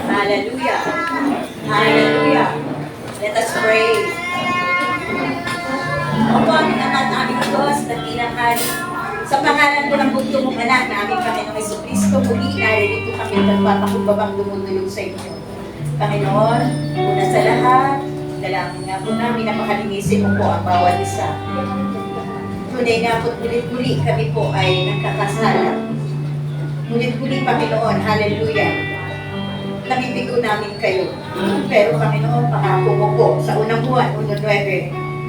Hallelujah. Hallelujah. Let us pray. Opo, aming Ama at aming Diyos, dakilang hari. Sa pangalan ko ng bugtong mong anak na aming Panginoong Jesucristo, muli naririto kami nagpapakumbabang dumudulog sa inyo. Panginoon, una sa lahat, dalangin nga po namin na pakalinisin mo po ang bawat isa. Tunay nga po, ulit-uli kami po ay nagkakasala. Ulit-uli, Panginoon, hallelujah. Nabibigo namin kayo. Pero Panginoon, pangako mo po sa unang buwan, 1-9,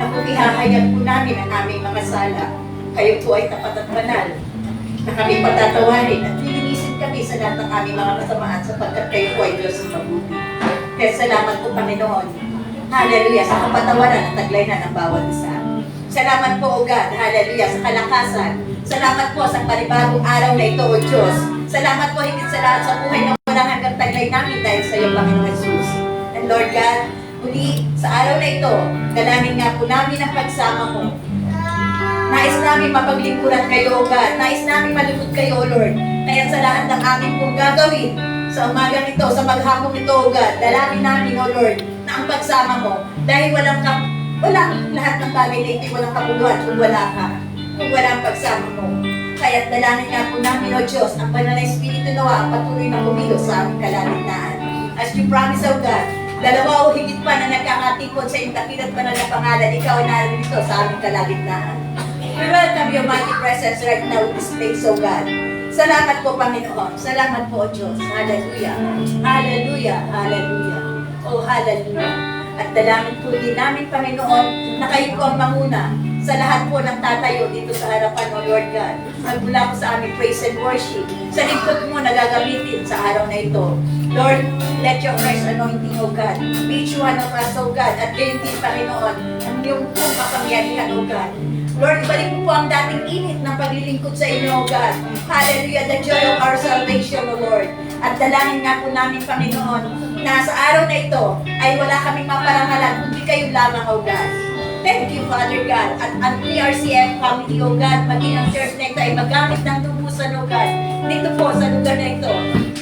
na kung ihahayag po namin ang aming mga sala, kayo po ay tapat at banal, na kami patatawarin at lilinisin kami sa lahat ng aming mga kasamaan sapagkat kayo po ay Diyos ng mabuti. Kaya salamat po, Panginoon. Hallelujah, sa kapatawaran at taglaynan ng bawat isa. Salamat po, O God, hallelujah, sa kalakasan. Salamat po sa panibagong araw na ito, O Diyos. Salamat po higit sa lahat sa buhay na walang hanggang taglay namin dahil sa iyo, Panginoon Jesus. And Lord God, muli sa araw na ito, dalangin nga po namin ang pagsama mo. Nais namin mapaglingkuran kayo, O God. Nais namin malugod kayo, O Lord. Kaya sa lahat ng aming pong gagawin sa umagang ito, sa maghapong ito, O God, dalangin namin, O Lord, na ang pagsama mo. Dahil walang lahat ng bagay na ito, walang kabuluhan kung wala ka. Kung wala ang pagsama mo. Kaya dalangin nga po namin, O Diyos, ang banal na Espiritu nawa ang patuloy na kumilos sa aming kalagitnaan. As you promise, O God, dalawa o higit pa na nagkakatipon sa iyong dakil at banal na pangalan, ikaw ay narito sa aming kalagitnaan. We welcome your mighty presence right now in this place, O God. Salamat po, Panginoon. Salamat po, O Diyos. Hallelujah. Hallelujah. Hallelujah. Oh, hallelujah. At dalangin po din namin, Panginoon, na kayo po ang manguna sa lahat po ng tatayo dito sa harapan, O Lord God. Magmula po sa aming praise and worship. Sa lingkod mo na gagamitin sa araw na ito. Lord, let your fresh anointing, O God, be each one of us, O God, at gayon din, Panginoon, ang iyong pong kapangyarihan, O God. Lord, ibalik mo po ang dating init ng paglilingkod sa inyo, O God. Hallelujah, the joy of our salvation, O Lord. At dalangin nga po namin, Panginoon, na sa araw na ito ay wala kaming maparangalan, kundi kayo lamang, O God. Thank you, Father God. At ang PRCF family, O God, maging ang church na ito ay magamit ng tubusan, O God. Dito po sa lugar na ito,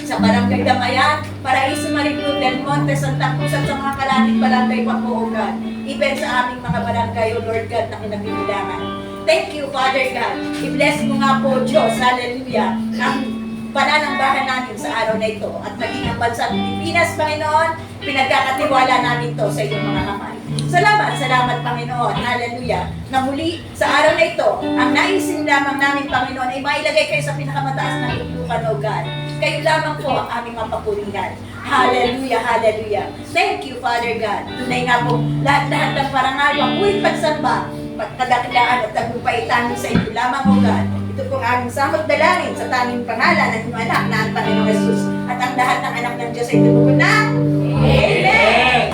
sa Barangay Damayan, Paraiso, Maricruz, Del Monte, Santa Cruz, at sa mga kalating barangay pa po, O God. Even sa aming mga barangay, O Lord God, na kinabibilangan. Thank you, Father God. I-bless mo nga po, Diyos, hallelujah, ang pananambahan namin sa araw na ito at maging ang bansa Pilipinas, Panginoon, pinagkakatiwala namin to sa iyong mga kamay. Salamat, salamat, Panginoon, hallelujah, na muli sa araw na ito, ang naisin lamang namin, Panginoon, ay mailagay kayo sa pinakamataas ng lupan, O God. Kayo lamang po ang aming mapapulingan. Hallelujah, hallelujah. Thank you, Father God. Tunay nga po, lahat-lahat ng parangal, mabuhay pagsamba, pagkadakilaan at tagumpaitan sa inyo lamang, O God. Ito pong aming samot dalangin sa tanging pangalan ng inyong anak na ang Panginoong Jesus at ang lahat ng anak ng Diyos ay tumugon na. Amen!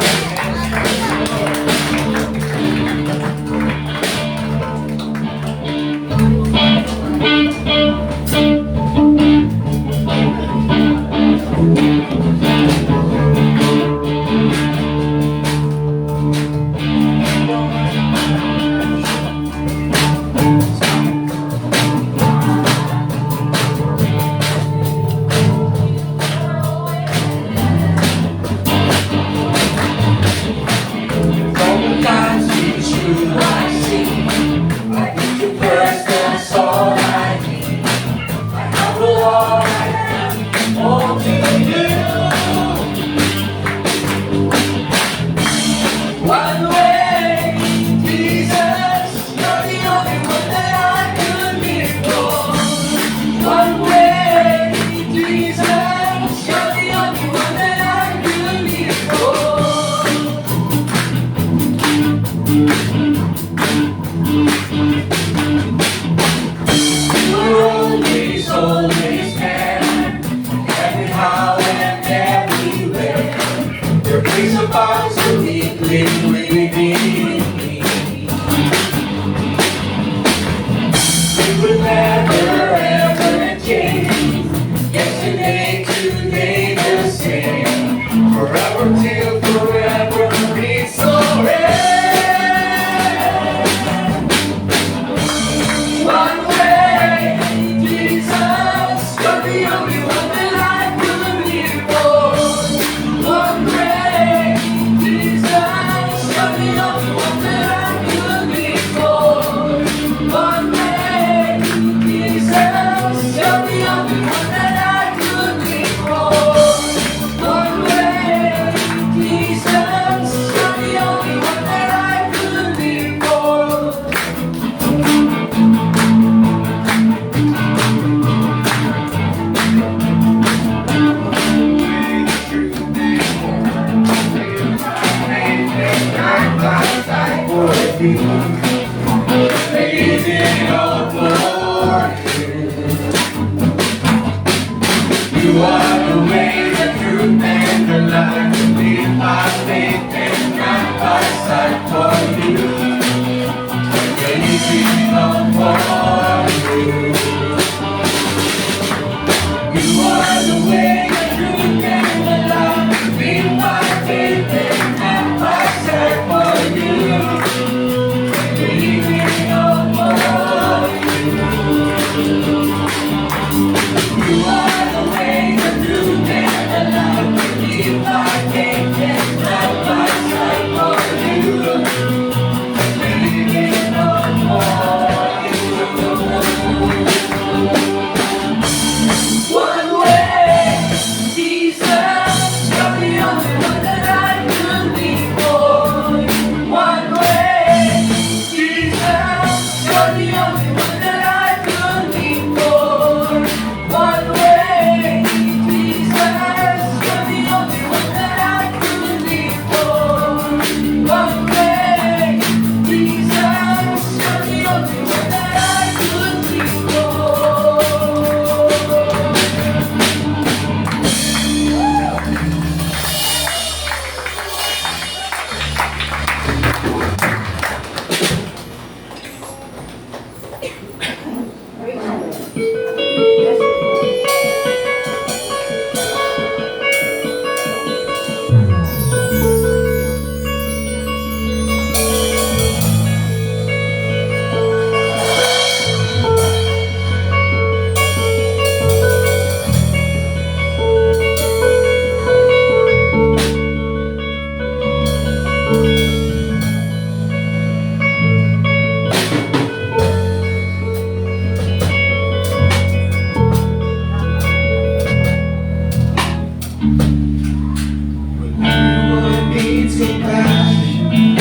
Everyone needs compassion,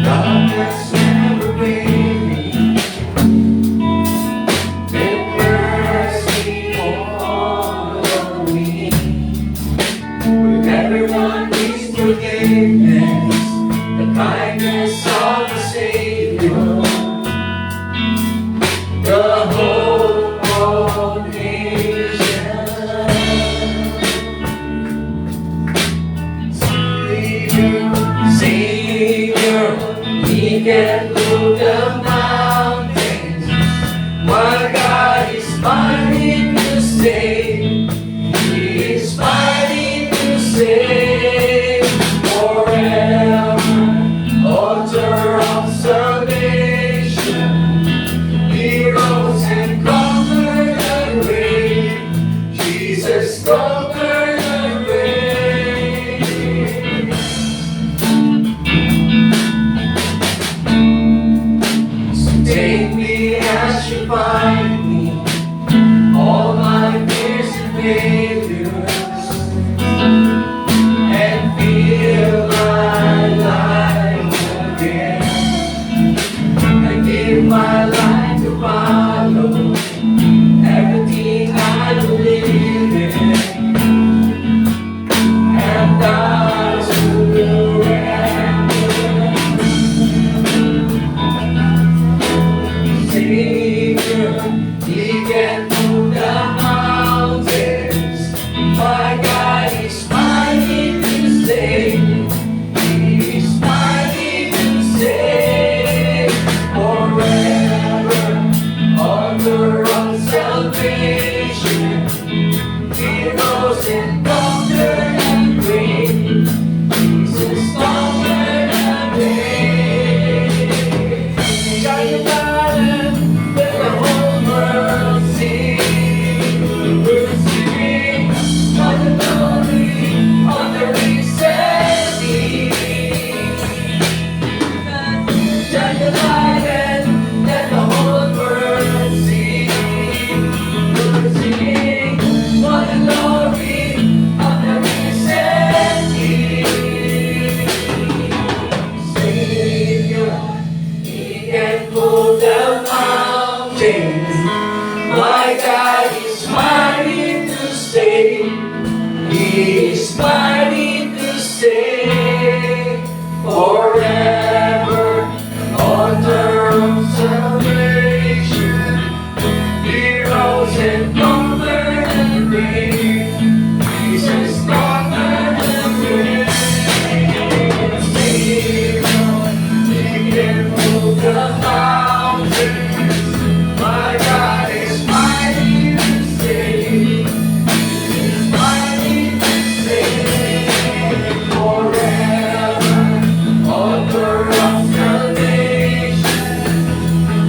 love that's never fading. Let mercy follow me. When everyone needs forgiveness, the kindness of the Savior, the hope of nations. Savior, He can move the mountains. My God is mighty to save. He is mighty to save forever. Author of salvation, He rose and conquered the grave. Jesus conquered the grave. Take me as you find me, all my fears and failures, and fill my life again. I give my life to follow everything I believe in, and I surrender. Savior, He can move the mountains. My God is mighty to save. He is mighty to save forever. Author of salvation, He rose and conquered the grave. Jesus conquered the grave. Shine your light, let the whole world see. We're singing for the glory of the risen King. Shine your light and let the whole world see. We're singing for the glory of the risen King. Savior, He can move the mountains. My God is mighty to save. He is mighty to save forever. Author of salvation, He rose and conquered the grave. Jesus conquered the grave. Savior, He can move the mountains. My God is mighty to save. He is mighty to save forever. Author of salvation,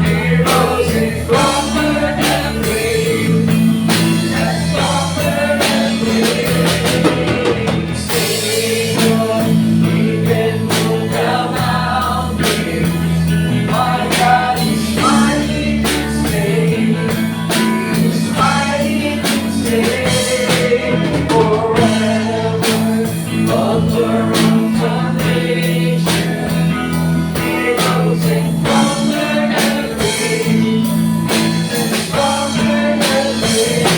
He rose and conquered the grave. Jesus conquered the grave. Savior, He can move the mountains. My God is mighty to save. He is mighty to save forever. Author of salvation, He rose and conquered the grave. Jesus conquered the grave.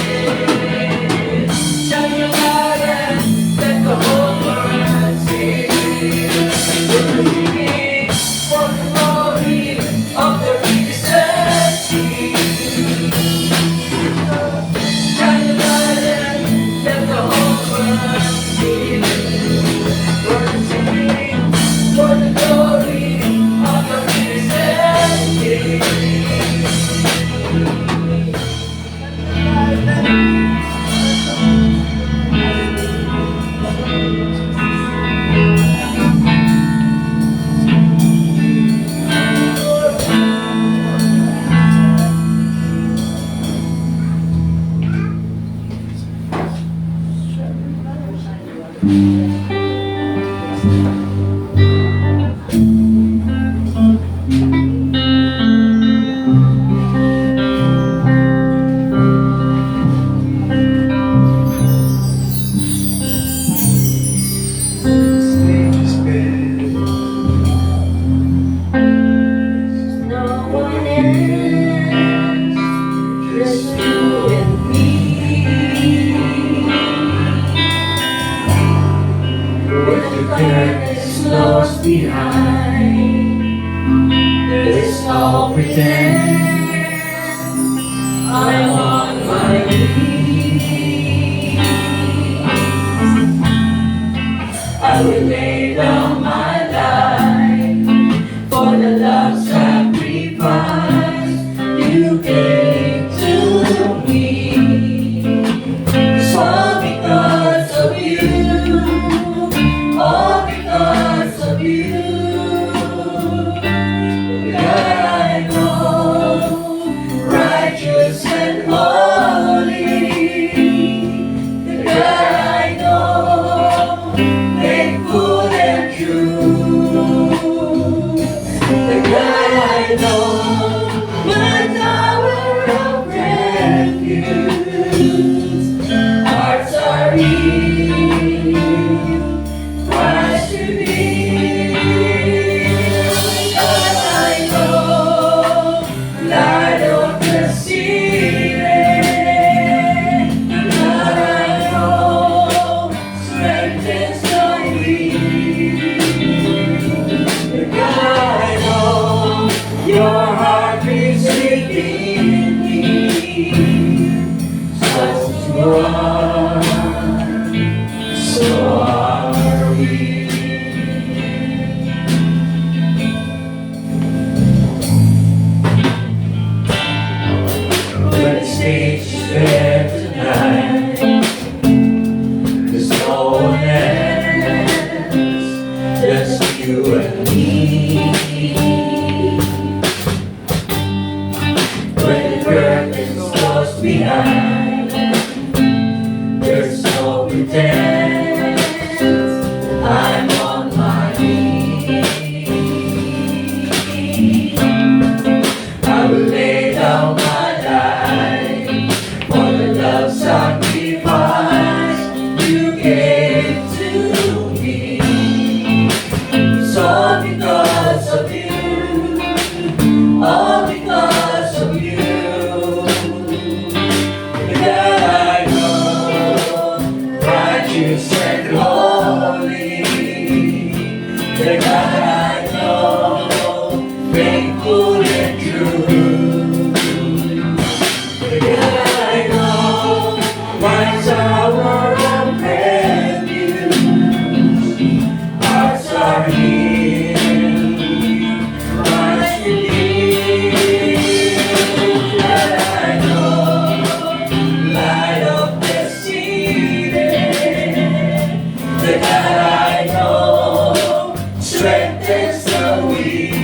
Shine your light and let the whole world see. We're singing for the glory of the risen King. Shine your light and let the whole world see. We're singing for the glory of the risen King. curtain's closed behind, there's no pretend. I'm on my knees. I will lay down my life for the love sacrifice you gave to me. It's all because of you, all because of you. God, I know, righteous and holy. The God I know, faithful and true. The God I know, my tower of refuge. Hearts are healed, Christ revealed. God I know, light of the city. God I know, strengthens the weak. God I know, your heart beats within me. So you are, so are we. When the stage is bare tonight, there's no one else, just you and me. When the curtain's closed behind, there's no pretend. I'm on my knees. I will lay down my life for the love sacrifice you gave to me. It's all because of you, all because of you. The God I know, righteous and holy. The God I know, faithful and true. The God I know, my tower of refuge. Hearts are healed, Christ revealed. God I know, light of the city. The God I know, strengthens the weak.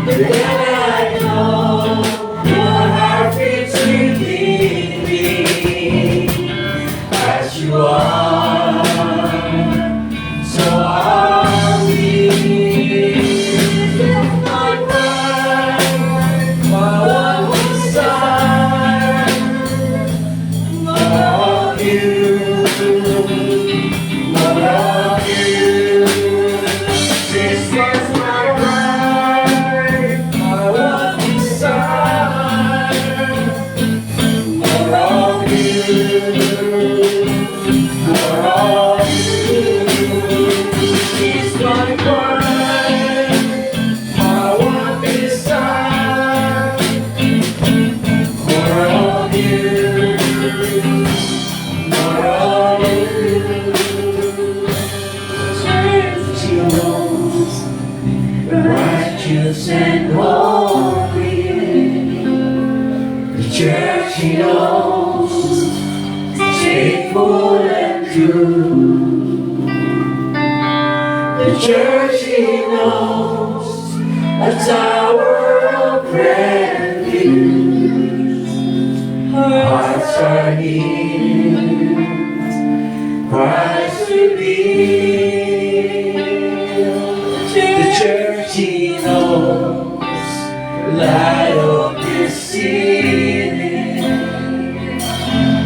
The God I know, your heart beats within me. As you are, so are we. My pride, my one desire, more of you, more of you. This is my pride, my one desire, more of you, more of you. This is my pride, my one desire, more of you, more of you. She knows, righteous and holy. The church she knows, faithful and true. The church she knows, a tower of refuge. Hearts are healed, Christ revealed. The church she knows, light of this city.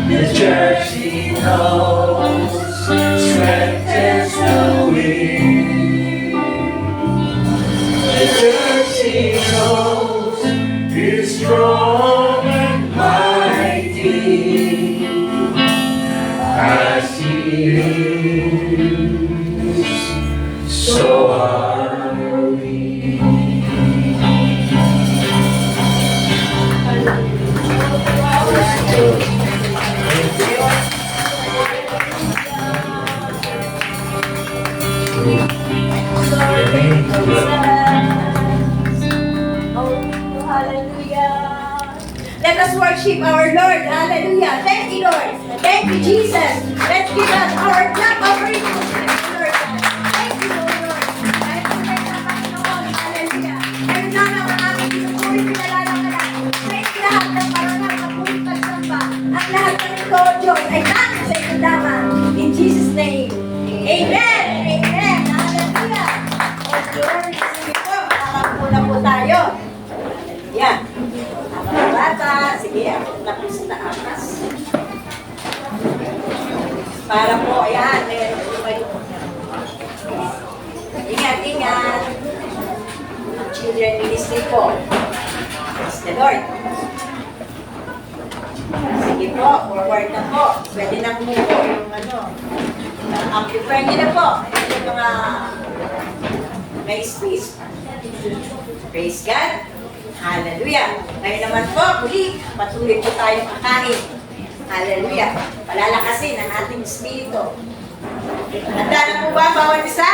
The church she knows, strengthens the weak. The church she knows is strong and mighty. I see you. So are we. Hallelujah. Let us worship our Lord. Hallelujah. Thank you, Lord. Thank you, Jesus. Let's give us our clap offering to Lord. Thank you, Lord. Dahil po tayo sa Panginoon. Hallelujah. Meron na ang aming pinupuri, pinalalaman. Sa lahat ng parangal na puri pagsamba. Ang lahat ng Lord ay tanging sa inyo lamang. In Jesus' name. Amen. Amen. Hallelujah. Oh, glory. Sige po. Makakapula po tayo. Hallelujah. Mga bata, sige, ako na po sa taas. Para po, ayan, meron po kayo. Ingat, ingat. Ang children ministry po. Praise the Lord. Sige po, forward na po. Pwede na po yung amplify niyo na po. Yung mga may space. Praise God. Hallelujah. Ngayon naman po, muli, patuloy po tayong kakain. Hallelujah. Palalakasin ang ating espiritu. Handa na po ba bawat isa?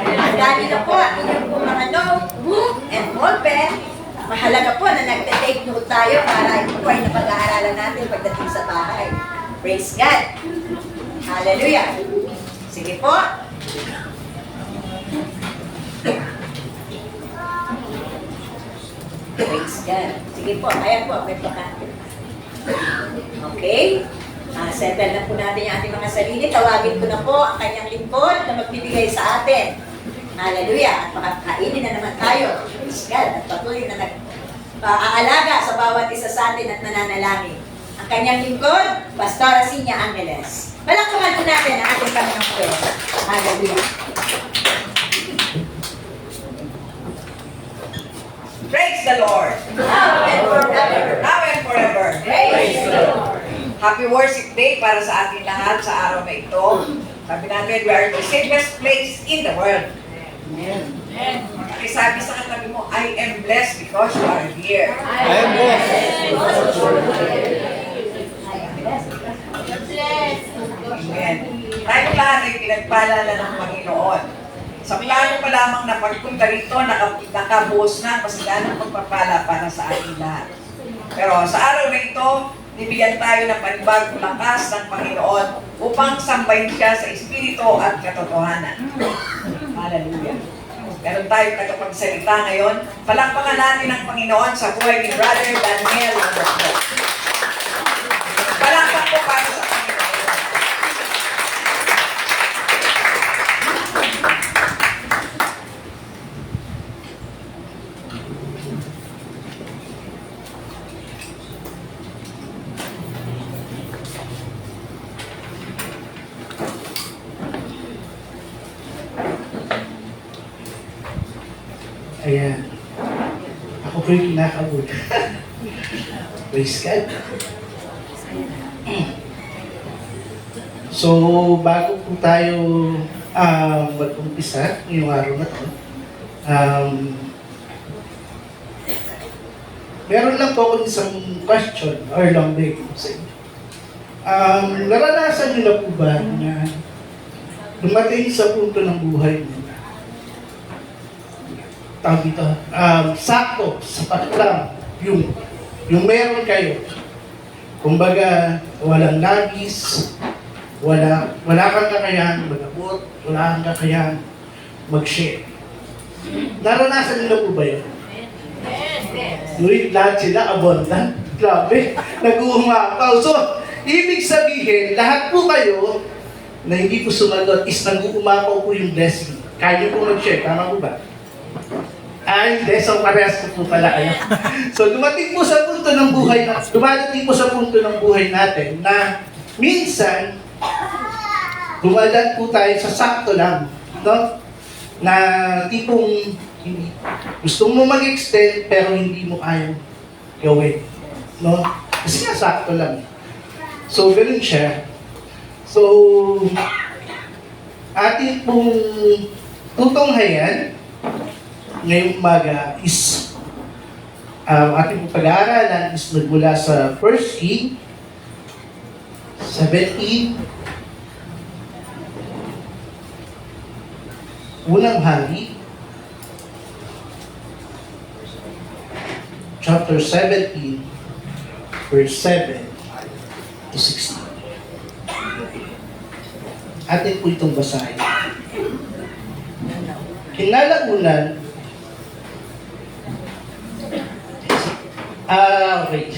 Handa niyo na po ang inyong po mga notebook and ballpen. Mahalaga po na nagte-take note tayo para ito po ay napag-aaralan natin pagdating sa bahay. Praise God. Hallelujah. Sige po. Praise God. Sige po, ayan po, may pagkain. Okay? Settle na po natin yung ating mga sarili. Tawagin ko na po ang kanyang lingkod na magbibigay sa atin. Hallelujah. At makakainin na naman tayo. Praise God. At patuloy na nag-aalaga sa bawat isa sa atin at nananalangin. Ang kanyang lingkod, Pastora Sinya Angeles. Palakpakan po natin ang ating Panginoong Diyos. Hallelujah. Praise the Lord. Now and forever. Now and forever. Praise the Lord. Happy Worship Day para sa ating lahat sa araw na ito. Sabi natin, we are the safest place in the world. Amen. Sabi sa katabi mo, I am blessed because you are here. I am blessed. Amen. Tayo lahat ay pinagpalala ng Panginoon. Sa plano pa lamang na pagpunta rito, nakabuhos na kasiganang pagpapala para sa ating lahat. Pero sa araw na ito, nibigyan tayo ng panibagong lakas ng Panginoon upang sambahin siya sa Espiritu at katotohanan. Hallelujah. Meron tayong tagapagsalita ngayon. Palakpakan natin ang Panginoon sa buhay ni Brother Daniel. Palakpak po para sa Panginoon. Ayan. Ako po yung kinakabuti. Praise God. So, bago po tayo mag-umpisa ngayong araw na to, meron lang po ako isang question or long day sa inyo. Naranasan niyo na po ba na dumating sa punto ng buhay niyo? Tawag dito, sakto, sapat lang, yung meron kayo. Kumbaga, walang nagis, wala kang kakayahan mag-abot, wala kang kakayahan mag-share. Naranasan nila po ba yun? Uy, lahat sila abundant. Grabe, nag-uumapaw. So, ibig sabihin, lahat po kayo na hindi po sumagot is nag-uumapaw po yung blessing. Kaya po mag-share, tama po ba? Ay, hindi. So, parehas po pala kayo. So, dumating po sa punto ng buhay natin na minsan, dumadaan po tayo sa sakto lang. No? Na tipong gusto mo mag-extend pero hindi mo kayang gawin. No? Kasi nga sakto lang. So, ganun siya. So, atin pong tutunghayan ngayong umaga is ating pag-aaralan is nagmula sa 1 King 17, Unang Hari, chapter 17, verse 7 to 16. Atin po itong basahin. Kinalaunan, okay.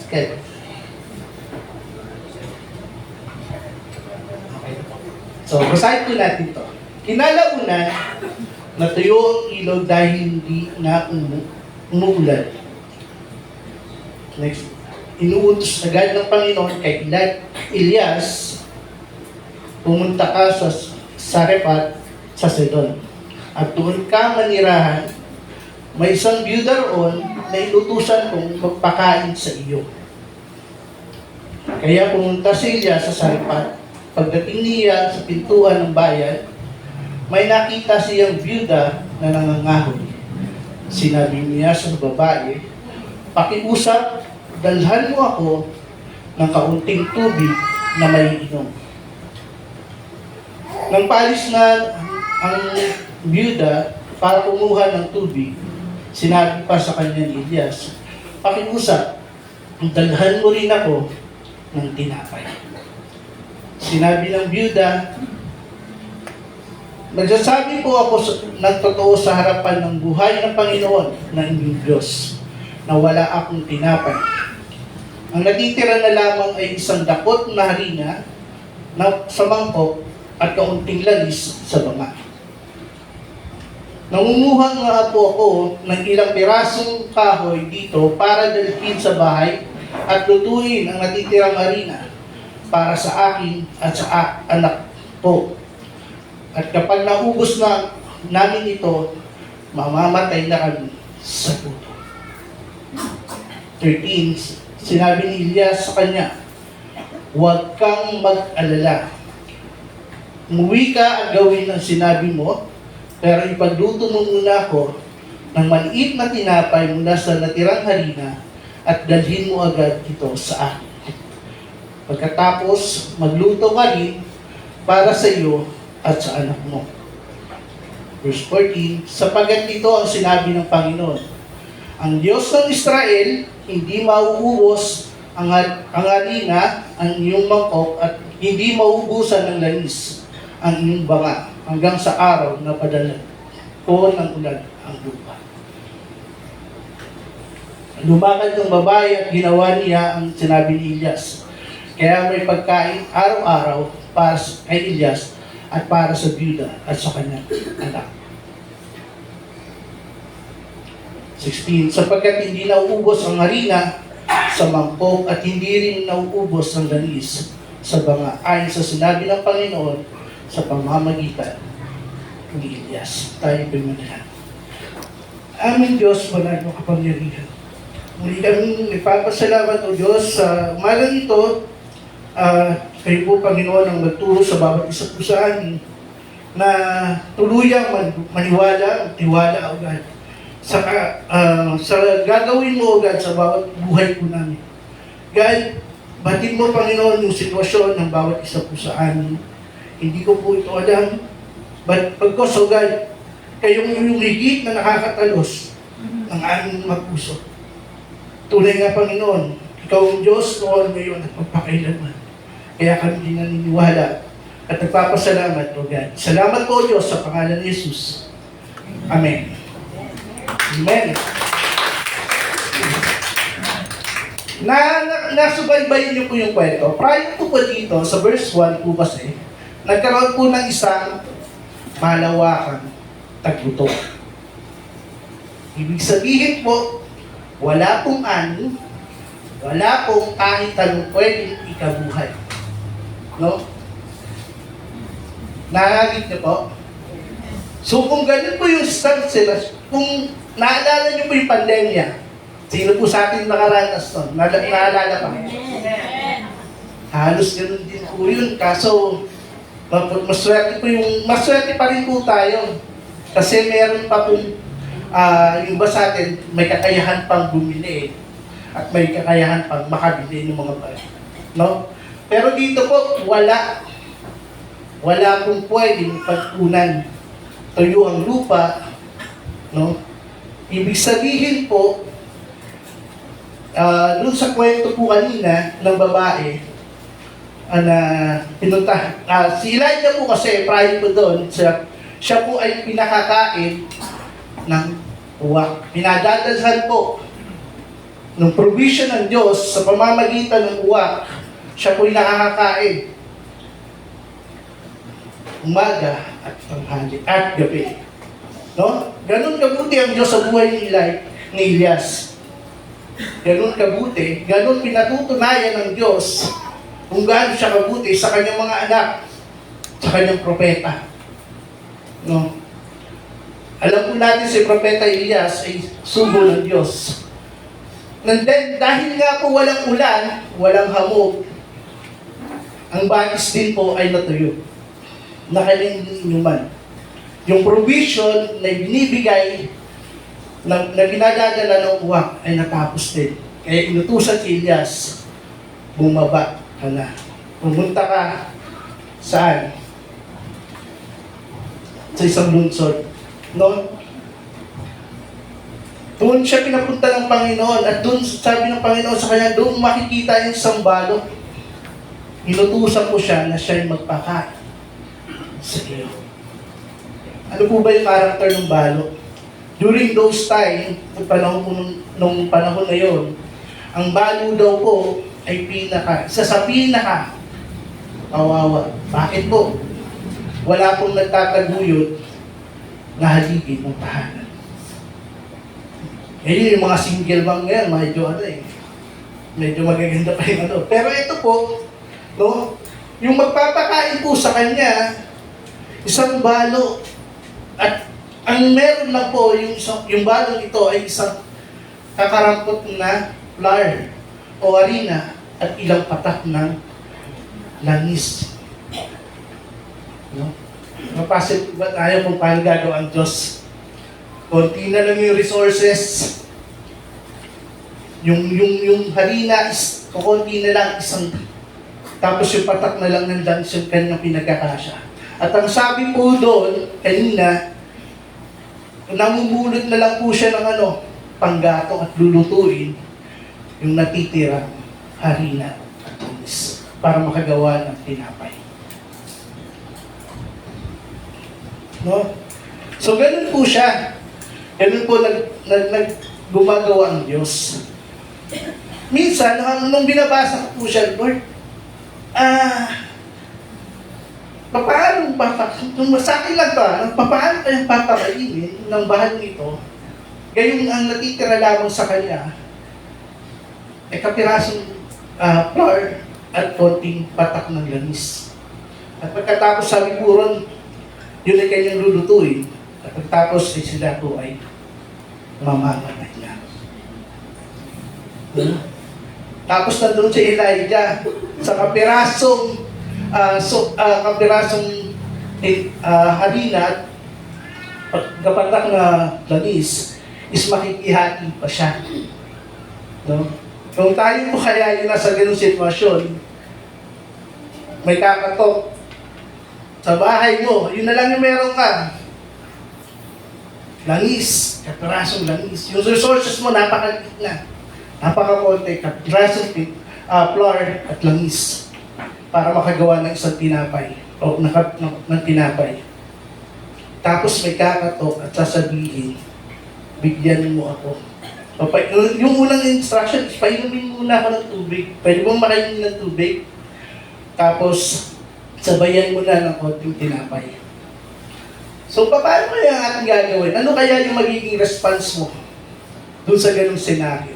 Okay. So, basahin po natin ito. Kinalaunan, natuyo ang ilog dahil hindi na umuulan. Next. Inuutos agad ng Panginoon kay Elias, pumunta ka sa Sarephat sa Sidon. At doon ka manirahan, may isang byuda roon na inutusan kong magpakain sa iyo. Kaya pumunta si Elias sa Sarephat. Pagdating niya sa pintuan ng bayan, may nakita siyang byuda na nangangahoy. Sinabi niya sa babae, "Pakiusap, dalhan mo ako ng kaunting tubig na may inom." Nang paalis na ang byuda para kumuha ng tubig, sinabi pa sa kanya ni Elias, "Pakiusap, dalhan mo rin ako ng tinapay." Sinabi ng byuda, "Nagsasabi po ako ng totoo sa harapan ng buhay ng Panginoon ng inyong Diyos na wala akong tinapay. Ang natitira na lamang ay isang dakot na harina na sa mangkok at kaunting lalis sa banga. Nangunguha nga po ako ng ilang pirasong kahoy dito para dalhin sa bahay at lutuin ang natitirang harina para sa akin at sa anak ko. At kapag naubos na namin ito, mamamatay na kami sa puto." 13. Sinabi ni Elias sa kanya, "Huwag kang mag-alala. Umuwi ka at gawin ang sinabi mo, pero ipagluto mo muna ako ng maliit na tinapay mula sa natirang harina at dalhin mo agad ito sa akin. Pagkatapos, magluto ka rin para sa iyo at sa anak mo." Verse 14, "Sapagat ito ang sinabi ng Panginoon, ang Diyos ng Israel, hindi mauubos ang harina, ang iyong mangkok, at hindi mauubusan ng lanis ang iyong banga hanggang sa araw na padala ko ng ulan ang lupa." Lumakad ng babae at ginawa niya ang sinabi ni Elias. Kaya may pagkain araw-araw para kay Elias at para sa byuda at sa kanyang anak. 16, "Sapagkat hindi nauubos ang harina sa mangkok at hindi rin nauubos ang lanis sa banga, ayon sa sinabi ng Panginoon sa pamamagitan ni Elias." Tayo pimanahan. Aming Diyos, wala mo kapangyarihan. Muli kami nagpapasalamat o Diyos sa umagang ito. Kayo po, Panginoon, ang magturo sa bawat isa po sa amin na tuluyang maniwala, tiwala agad sa gagawin mo agad sa bawat buhay po namin. God, batid mo, Panginoon, yung sitwasyon ng bawat isa po sa amin. Hindi ko po ito alam, but pagkos, o God, kayong yung higit na nakakatalos ng aming magpuso. Tunay nga, Panginoon, ikaw ang Diyos noon, ngayon at magpakailanman. Kaya kami din naniniwala at nagpapasalamat, O God. Salamat po, Diyos, sa pangalan ni Jesus. Amen. Amen. Nasubaybayin niyo po yung kwento. Prior po dito, sa verse 1 po kasi, nagkaroon po ng isang malawakang tagbuto. Ibig sabihin po, wala pong ani, wala pong kahit anong pwedeng ikabuhay. No? Nakakit niyo po? So kung ganun po yung stance sila, kung naalala niyo po yung pandemya, sino po sa atin nakaranas nun? Naalala pa? Halos ganun din po yun. Kaso, maswerte pa rin po tayo. Kasi meron pa pong, yung iba sa atin, may kakayahan pang bumili at may kakayahan pang makabili ng mga bagay. No? Pero dito po, wala. Wala pong pwedeng pagkunan. Tuyo ang lupa. No? Ibig sabihin po, doon sa kwento po kanina ng babae, na pinunta, si Elijah po kasi, prior po doon, siya po ay pinakakain ng uwak. Pinadadalhan po ng provision ng Diyos sa pamamagitan ng uwak, siya po ay nakakakain umaga at tanghali at gabi. No? Ganun kabuti ang Diyos sa buhay ni Elias. Ganun kabuti, ganun pinatutunayan ng Diyos kung gaano siya kabuti sa kanyang mga anak, sa kanyang propeta. No? Alam po natin si Propeta Elias ay sugo ng Diyos. And then, dahil nga po walang ulan, walang hamog, ang batis din po ay natuyo. Nakalimutan. Yung provision na binibigay na ginadadala ng uwak ay natapos din. Kaya inutusan si Elias, bumaba ka na. Pumunta ka saan? Sa isang lungsod. No? Doon siya pinapunta ng Panginoon at doon sabi ng Panginoon sa kanya, doon makikita yung isang balot. Inutusan ko siya na siya ay magpakain sa iyo. Ano po ba yung karakter ng balot? During those time, nung panahon na yon, ang balo daw po ay isa sa pinaka kawawa. Bakit po? Wala pong nagtataguyod na haligi ng tahanan. Yung mga single mom ngayon, medyo magaganda pa yung Pero ito po, no, yung magpapakain po sa kanya, isang balo, at ang meron lang po, yung balong ito ay isang kakarampot na flour o harina at ilang patak ng langis. No? Mapasit ba tayo kung paano gagawa ang Diyos? Konti na lang yung resources. Yung harina is konti na lang isang, tapos yung patak na lang ng langis yung kanyang pinagkakasya. At ang sabi po doon, kanina, namumulot na lang po siya ng panggato at lulutuin yung natitira harina at langis para makagawa ng tinapay. No? So, ganun po siya. Ganun po gumagawa ang Diyos. Minsan, nung binabasa ko po siya, Lord, paano sa akin lang ba, paano kayang papakainin ng bahal nito, gayong ang natitira lamang sa kanya, ay kapirasong flour at konting patak ng langis. At pagkatapos sabi po ron, yun ay kanyang lulutuin. At pagkatapos sila po ay mamamatay na. Tapos nandun si Elijah sa kapirasong harina at kapatak na langis is makikihati pa siya. No? Kung tayo po kaya yun nasa ganung sitwasyon, may kakatok sa bahay mo, yun na lang yung meron ka. Langis, kapirasong langis. Yung resources mo, napakaliit na. Napakakonti, kapirasong flour at langis para makagawa ng isang tinapay o ng tinapay. Tapos may kakatok at sasabihin, bigyan mo ako. Yung unang instruction is, painumin muna ako ng tubig. Pwede mong makainin ng tubig. Tapos, sabayan mo na ng konting tinapay. So, paano kaya ang ating gagawin? Ano kaya yung magiging response mo dun sa ganung senaryo?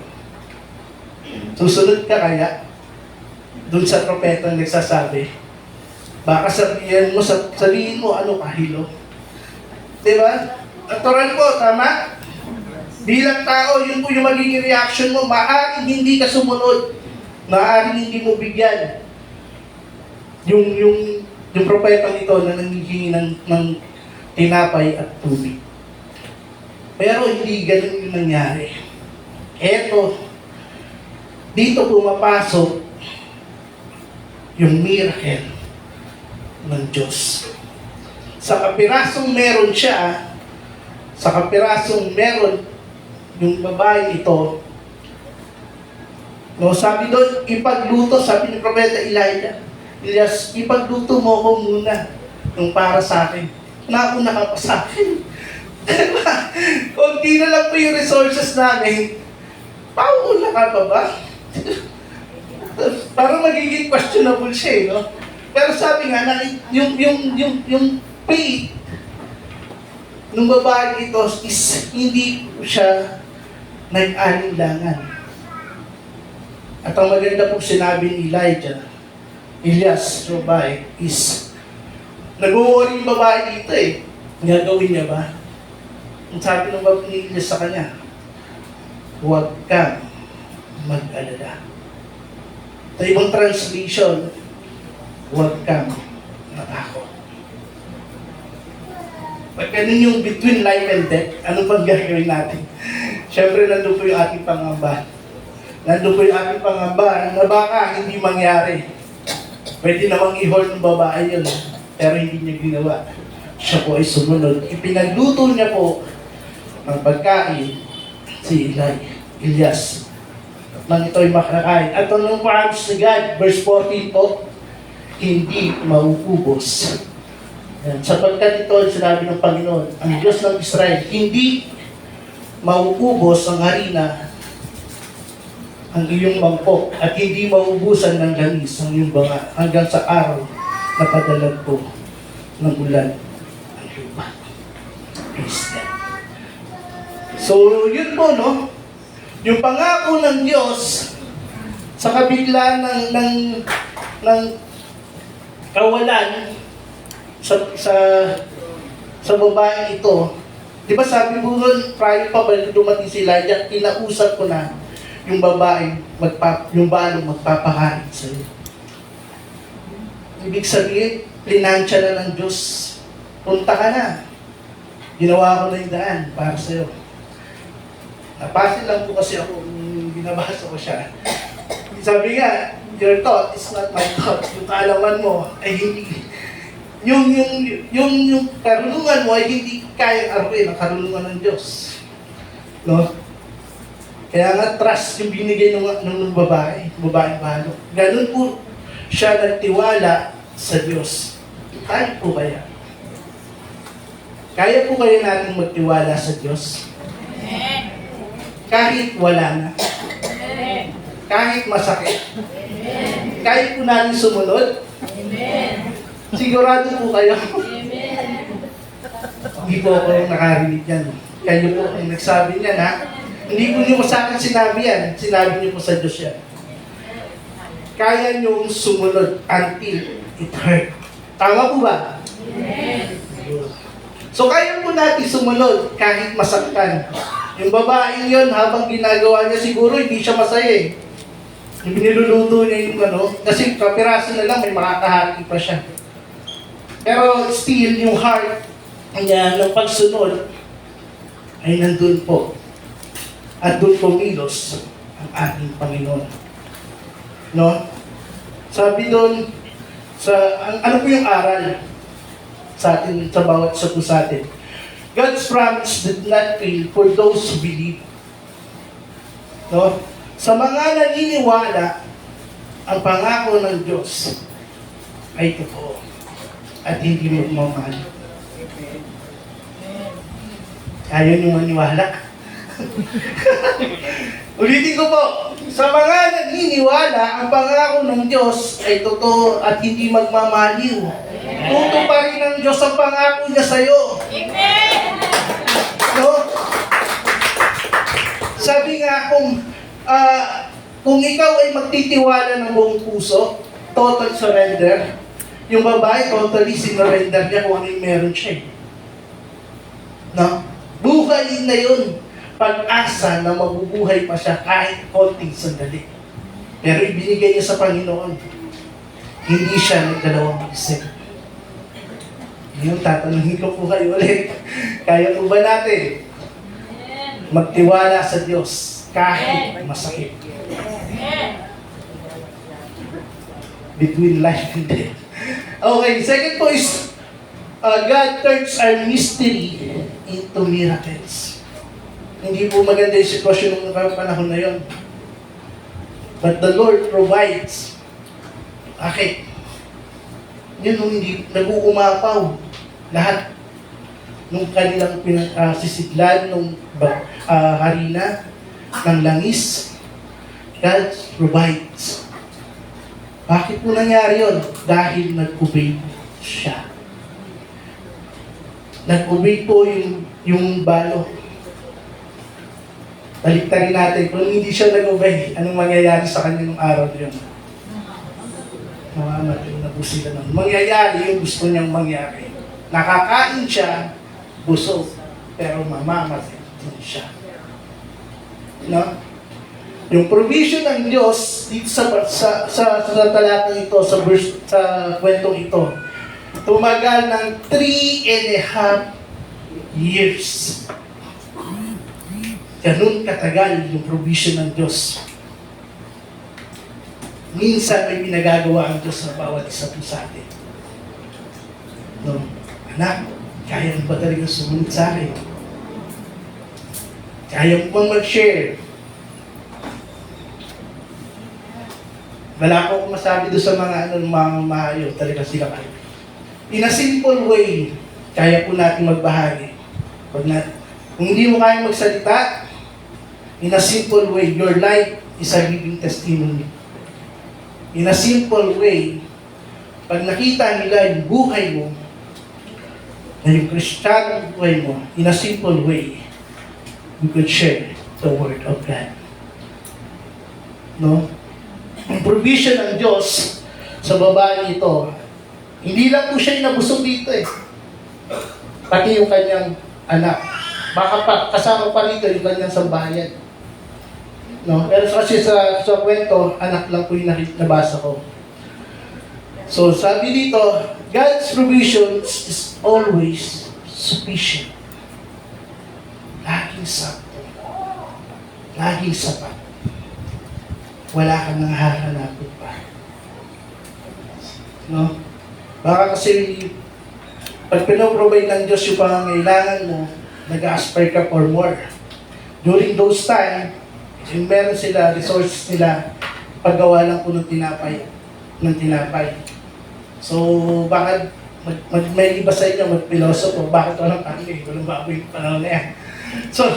Susunod ka kaya dun sa propetang nagsasabi? Baka sabihin mo, ano kahilo? Diba? Natural po, tama? Bilang tao, yun po yung magiging reaction mo. Maaaring hindi ka sumunod. Maaaring hindi mo bigyan. yung propetang ito na nangihingi ng tinapay at tubig. Pero hindi ganun yung nangyari. Eto, dito pumapasok yung miracle ng Diyos. Sa kapirasong meron siya, sa kapirasong meron yung babae ito, no, sabi doon, ipagluto, sabi ni Propeta Elias, ipagluto mo ko muna yung para sa akin. Nauna ka pa sa akin. Kunti na lang po yung resources namin, pauuna ka pa ba? Parang magiging questionable siya, eh, no? Pero sabi nga, na, yung faith nung babae ito is hindi siya nag-alinlangan. At ang maganda po sinabi ni Elias, babae, is nag-worry yung babae dito eh. Gagawin niya ba? Ang sabi ng babae ni Elias sa kanya, huwag kang mag-alala. Sa ibang translation, huwag kang matakot. Pag ganun yung between life and death, ano pang gagawin natin? Siyempre, nandun po yung ating pangamba. Nandun po yung ating pangamba na baka hindi mangyari. Pwede namang i-hold ng babae yun, pero hindi niya ginawa. Siya po ay sumunod. Ipinagluto niya po ng pagkain si Elias. Nang ito'y makakain. At anong promise ni God? Verse 14 po, hindi mauubos. Yan. Sapagkat ito ay sinabi ng Panginoon, ang Diyos ng Israel, hindi mauubos ang harina ang iyong mangkok at hindi maubusan ng langis ang iyong banga hanggang sa araw na padalag ko ng ulan ang lupa. Praise God. So, yun po, no? Yung pangako ng Diyos sa kabigla ng kawalan sa babaeng ito, di ba sabi mo nun, prior pa ba dumating si Elijah, kinausap ko na yung babaeng, yung balong magpapaharin sa iyo. Ibig sabihin, plinansya na ng Diyos, punta ka na. Ginawa ko na yung daan para sa iyo. Napasin lang po kasi ako, binabasa ko siya. Sabi nga, your thought is not my thought. Yung kaalaman mo ay hindi, yung karunungan mo ay hindi kayang aruin ang karunungan ng Diyos. No? Kaya nga trust yung binigay ng babaeng balo. Ganun po siya nagtiwala sa Diyos. Kaya po kaya? Kaya po kaya natin magtiwala sa Diyos? Kahit wala na. Kahit masakit. Kahit po natin sumunod. Sigurado po kayo. Hindi po ako yung nakarinig yan. Kayo po ang nagsabi niyan, ha? Hindi po niyo po sa akin sinabi yan. Sinabi niyo po sa Diyos yan. Kaya niyong sumunod until it hurt. Tama po ba? So kaya po natin sumunod kahit masaktan. Yung babaeng yun, habang ginagawa niya, siguro hindi siya masaya eh. Yung biniluluto niya yung kasi kapiraso na lang, may makakahati pa siya. Pero still, yung heart niya ng pagsunod ay nandun po. At doon pumilos ang ating Panginoon. No? Sabi doon, ano po yung aral sa atin, sa bawat isa po sa atin? God's promise did not fail for those who believe. No? Sa mga naniniwala, ang pangako ng Diyos ay totoo at hindi magmamahal. Ayaw niyo maniwala? Ulitin ko po, sa mga naniniwala, ang pangako ng Diyos ay totoo at hindi magmamaliw. Tutuparin ng Diyos ang pangako niya sa iyo. No? Sabi nga, kung ikaw ay magtitiwala ng buong puso, total surrender, yung babae, totally sinurrender niya kung ano yung meron siya. No? Buhay na yun. Pag-asa na mabubuhay pa siya kahit konting sandali. Pero ibinigay niya sa Panginoon. Hindi siya nagdalawang isip. Ngayon, tatanungin ko po kayo ulit. Kaya po ba natin magtiwala sa Diyos kahit masakit? Between life and death. Okay, second po is God turns our mystery into miracles. Hindi po maganda yung sitwasyon ng panahon na yun. But the Lord provides. Bakit? Yun nung hindi nag-uumapaw. Lahat nung kanilang sisidlan nung harina ng langis. God provides. Bakit po nangyari yun? Dahil nag-obey siya. Nag-obey po yung balo. Baliktarin natin, kung hindi siya nag-obey, anong mangyayari sa kanya nung araw na yun? Mamamatay na po sila ng mangyayari yung gusto niyang mangyari. Nakakain siya, busog, pero mamamatay din siya. No? Yung provision ng Diyos dito sa talatang ito, sa kwentong ito, tumagal ng 3.5 years. Ganun katagal yung provision ng Diyos. Minsan may pinagagawa ang Diyos sa bawat isa po sa atin. No, anak, kaya mo ba talaga sumunod sa akin? Kaya mo bang mag-share? Wala akong masabi doon sa mga mahayo, talaga sila kayo. In a simple way, kaya po natin magbahagi. Kung hindi mo kaya magsalita, in a simple way, your life is a living testimony. In a simple way, pag nakita nila yung buhay mo, na yung Kristiyanong buhay mo, in a simple way, we could share the Word of God. No? Ang provision ng Diyos sa babae ito, hindi lang po siya inabusog dito eh. Pati yung kanyang anak. Baka pa, kasama pa rito yung kanyang sambahayan. No? Pero kasi sa kwento, anak lang po yung nabasa ko. So sabi dito, God's provisions is always sufficient. Laging sakto. Laging sapat. Wala kang nang hahanapin pa. No? Baka kasi pag pinoprovide ng Diyos yung pangangailangan mo, nag-aspire ka for more. During those time, yung meron sila, resources nila, paggawa lang po ng tinapay. So, bakit may iba sa inyo, mag-philosopher, bakit walang pangin? Walang baboy yung panahon na yan. So,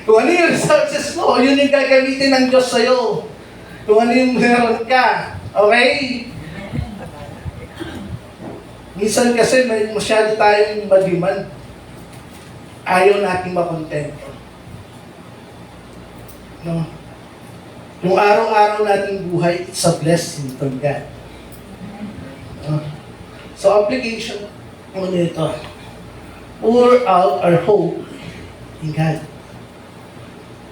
kung ano yung resources mo, yun yung gagamitin ng Diyos sa'yo. Kung ano yung meron ka. Okay? Minsan kasi may masyado tayong madiman. Ayaw natin makontento. No? Yung araw-araw nating buhay, it's a blessing from God. No? So, application mo nito. Pour out our hope in God.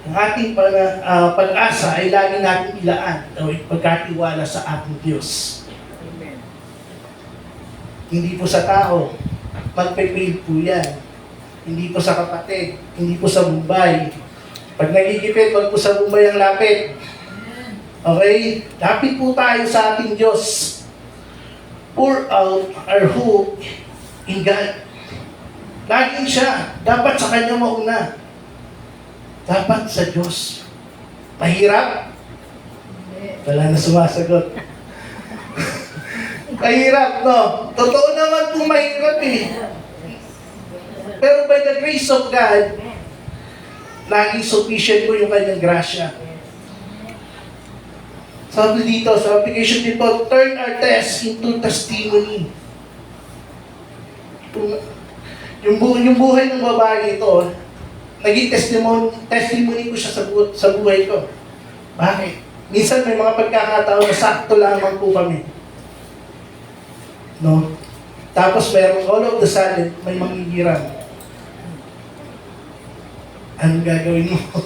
Ang ating pag-asa ay lagi natin ilaan o pagkatiwala sa ating Diyos. Hindi po sa tao. Magpe-fail po yan. Hindi po sa kapatid. Hindi po sa Mumbai. Pag nagigipit, wag po sa Mumbai ang lapit. Okay? Lapit po tayo sa ating Diyos. Pour out our hope in God. Laging siya. Dapat sa Kanya mauna. Dapat sa Diyos. Mahirap? Wala na sumasagot. Mahirap, no? Totoo naman po mahirap eh. Pero by the grace of God, laging sufficient po yung kanyang grasya. Sabi dito, sa application dito, turn our test into testimony. Yung buhay ng babae ito, naging testimony ko siya sa buhay ko. Bakit? Minsan may mga pagkakataon na sakto lamang po kami. No? Tapos mayroong all of the sudden, may mangigiran. Anong gagawin mo?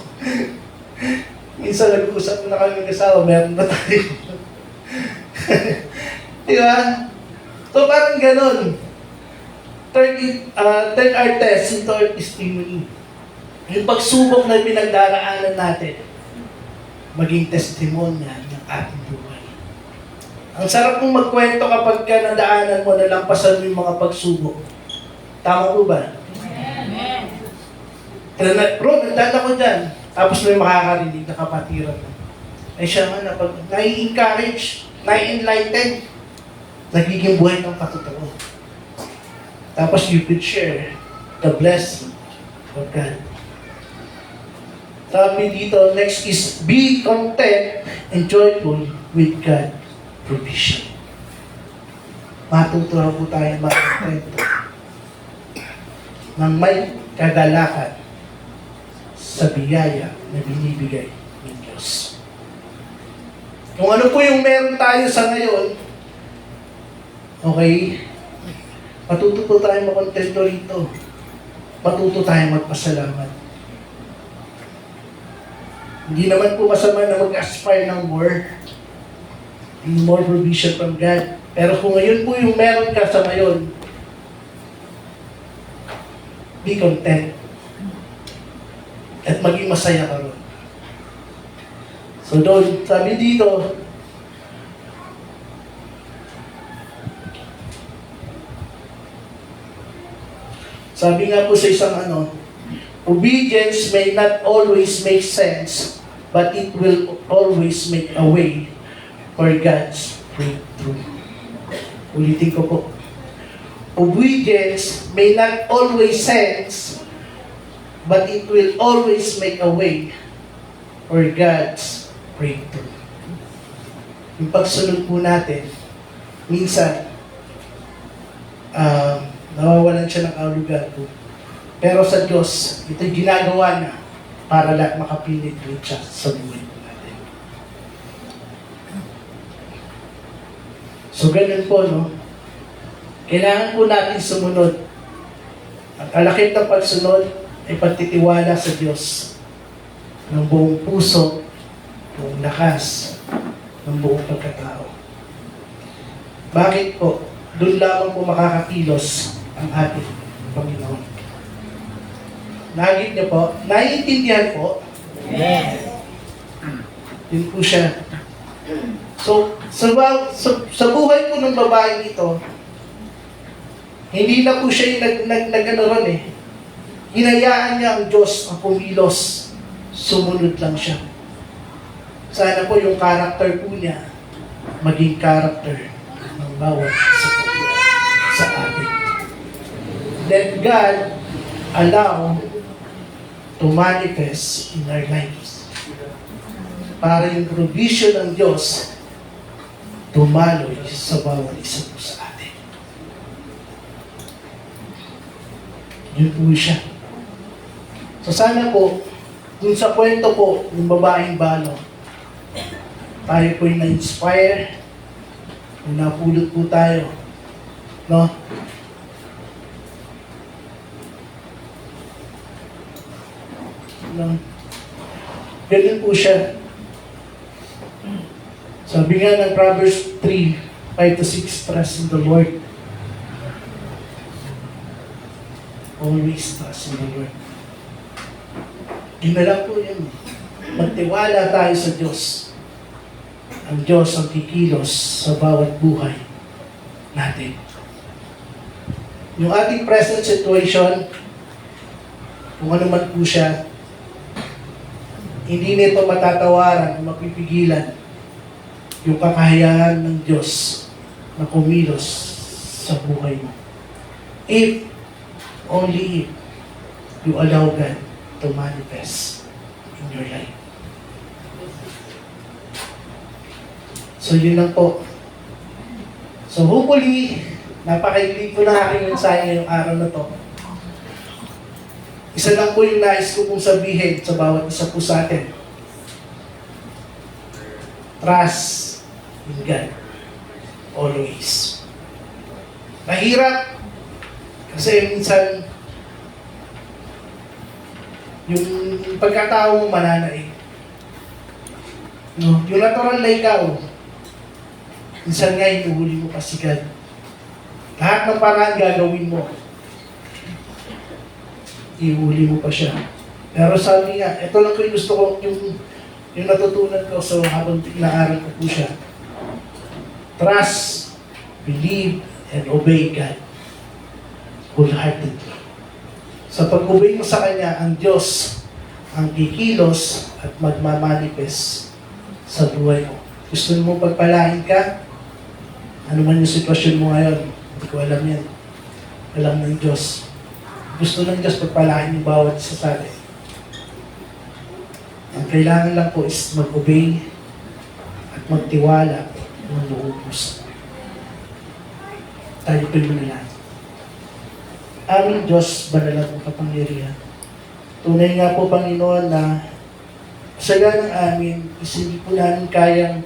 Minsan nag-uusap na kami ng kasawa, meron ba tayo? Di ba? So parang ganun. Turn our test into our testimony. Yung pagsubok na pinagdaraanan natin, maging testimonya ng ating buhay. Ang sarap mong magkwento kapag ka nadaanan mo, nalampasan mo yung mga pagsubok. Tama po ba? Bro, nandaan ako dyan. Tapos may makakarinig na kapatiran mo. Ay siya nga na pag nai-encourage, nai-enlighten, nagiging buhay ng katotoo. Tapos you could share the blessing of God. Sabi dito, next is be content and joyful with God's provision. Matutuwa po tayo makontento nang may kagalakan sa biyaya na binibigay ng Diyos. Kung ano po yung meron tayo sa ngayon, okay, matuto po tayo makontento rito. Matuto tayo magpasalamat. Hindi naman po masama na mag-aspire ng more provision from God. Pero kung ngayon po yung meron ka sa ngayon, be content. At maging masaya ka ron. So doon, sabi dito, sabi nga po sa isang obedience may not always make sense, but it will always make a way for God's breakthrough. Ulitin ko po. Obedience may not always sense, but it will always make a way for God's breakthrough. Yung pagsunod po natin, minsan, nawawalan siya ng kaulugan po. Pero sa Diyos, ito ginagawa niya para lahat makapilit siya sa buhay po natin. So, ganun po, no? Kailangan po natin sumunod. Ang kalakip ng pagsunod ay pagtitiwala sa Diyos ng buong puso, buong lakas, ng buong pagkatao. Bakit po? Doon lamang po makakakilos ang ating Panginoon. Nagit niyo po? Naiintindihan po? Yes. Yun po siya. So, sa buhay po ng babaeng ito, hindi na po siya yung nag-ano ron eh. Hinayaan niya ang Diyos ang pumilos. Sumunod lang siya. Sana po yung character po niya maging character ng bawat isa po sa atin. Let God allow to manifest in our lives. Para yung provision ng Diyos tumaloy sa bawat isa po sa atin. Yun po siya. So sana po, dun sa kwento po ng babaeng balo, tayo po yung na-inspire, yung napulot po tayo. No? No? Ganun po siya. Sabi nga ng Proverbs 3:5-6, trust in the Lord. Always trust in the Lord. Yun na lang po yun. Magtiwala tayo sa Diyos. Ang Diyos ang kikilos sa bawat buhay natin. Yung ating present situation, kung ano man po siya, hindi nito matatawaran o mapipigilan yung kakayahan ng Diyos na kumilos sa buhay mo. If, only if, you allow God to manifest in your life. So, yun lang po. So, hopefully, napakailig po na aking mensahe ngayong araw na to. Isa lang po yung nais ko pong sabihin sa bawat isa po sa atin. Trust in God. Always. Mahirap. Kasi minsan, yung pagkatao mo mananaig. No? Yung natural na ikaw, Minsan nga, inuhuli mo pa si God. Lahat ng paraan gagawin mo, ihuli mo pa siya. Pero sabi nga, ito lang ko yung gusto ko, yung natutunan ko sa habang inaaral ko po siya. Trust, believe, and obey God wholeheartedly. Sa pag-obey mo sa Kanya, ang Diyos ang kikilos at magmamanifest sa buhay mo. Gusto mo pagpalain ka? Ano man yung sitwasyon mo ngayon, hindi ko alam yan. Alam ng Diyos. Gusto ng Diyos pagpalain yung bawat isa sa atin. Ang kailangan lang po is mag-obey at magtiwala ng loob puso. Tayo po yung lang. Aming Diyos, banal at kapangyarihan. Tunay nga po, Panginoon, na sa ganang amin, is hindi po namin kayang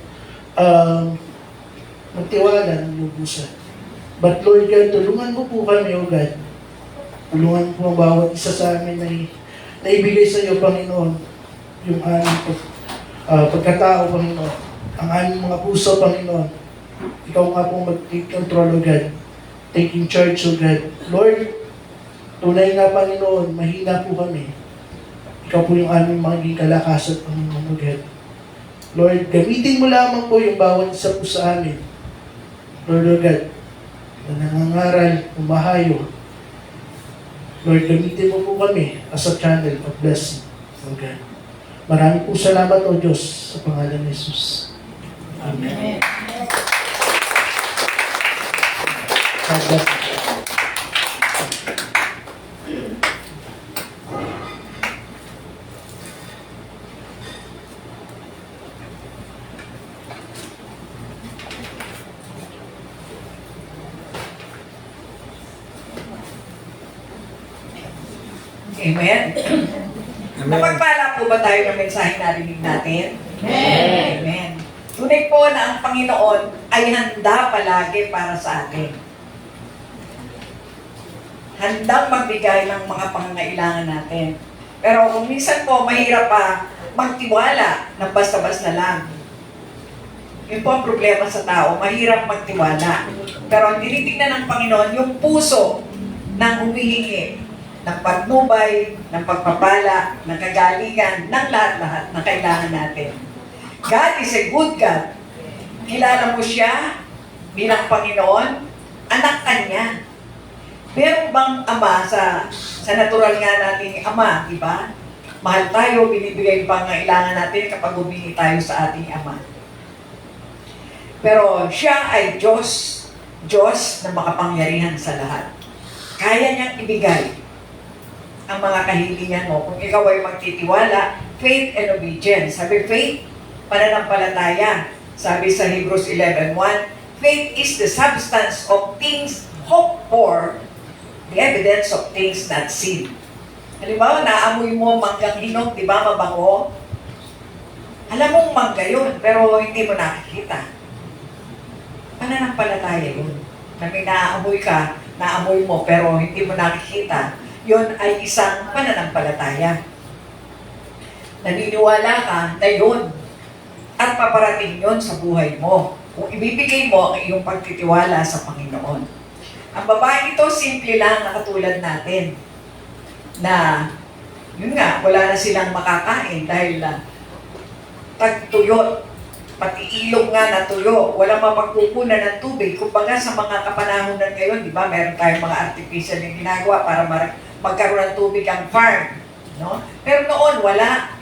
magtiwala ng lubusan. But Lord God, tulungan mo po kami, O God. Tulungan po ang bawat isa sa amin na ibigay sa iyo, Panginoon, yung aming pagkatao, Panginoon. Ang aming mga puso, Panginoon. Ikaw nga po mag-take control, O God. Taking charge, O God. Lord, tunay nga, Panginoon, mahina po kami. Ikaw po yung aming magiging kalakasan, Panginoon, O God. Lord, gamitin mo lamang po yung bawat isa po sa amin. Lord, O God, na nangangaral, umahayo. Lord, gamitin mo po kami as a channel of blessing, O God. Maraming po salamat, O Diyos, sa pangalan ni Jesus. Amen. God bless you. Amen. Napagpala po ba tayo ng mensahe narinig natin? Amen. Tunay po na ang Panginoon ay handa palagi para sa atin. Handang magbigay ng mga pangangailangan natin. Pero kung minsan po, mahirap pa magtiwala na basta-basta lang. Yun po ang problema sa tao, mahirap magtiwala. Pero ang tinitingnan ng Panginoon, yung puso ng humihingi ng patnubay, ng pagpapala, ng kagalingan, ng lahat-lahat na kailangan natin. God is a good God. Kilala mo siya bilang Panginoon, anak ka niya. Meron bang ama sa natural nga nating ama, di ba? Mahal tayo, binibigay pang kailangan natin kapag humingi tayo sa ating ama. Pero siya ay Diyos, Diyos na makapangyarihan sa lahat. Kaya niyang ibigay ang mga kahilingan mo. Kung ikaw ay magtitiwala, faith and obedience. Sabi, faith, pananampalataya. Sabi sa Hebrews 11:1, faith is the substance of things hoped for, the evidence of things not seen. Halimbawa, naamoy mo manggang hinog, di ba, mabango? Alam mong mangga yun, pero hindi mo nakikita. Pananampalataya yun. Na may naamoy ka, naamoy mo, pero hindi mo nakikita. Yun ay isang pananampalataya. Naniniwala ka na yun at paparating yun sa buhay mo. Kung ibibigay mo ang iyong pagtitiwala sa Panginoon. Ang babae ito, simple lang na katulad natin. Na, yun nga, wala na silang makakain dahil tagtuyo. Pati ilog nga na tuyo. Walang mapagkukunan ng tubig. Kumbaga sa mga kapanahonan ngayon, di ba, meron tayong mga artificial na ginagawa para magkaroon ng tubig ang farm. No? Pero noon, wala.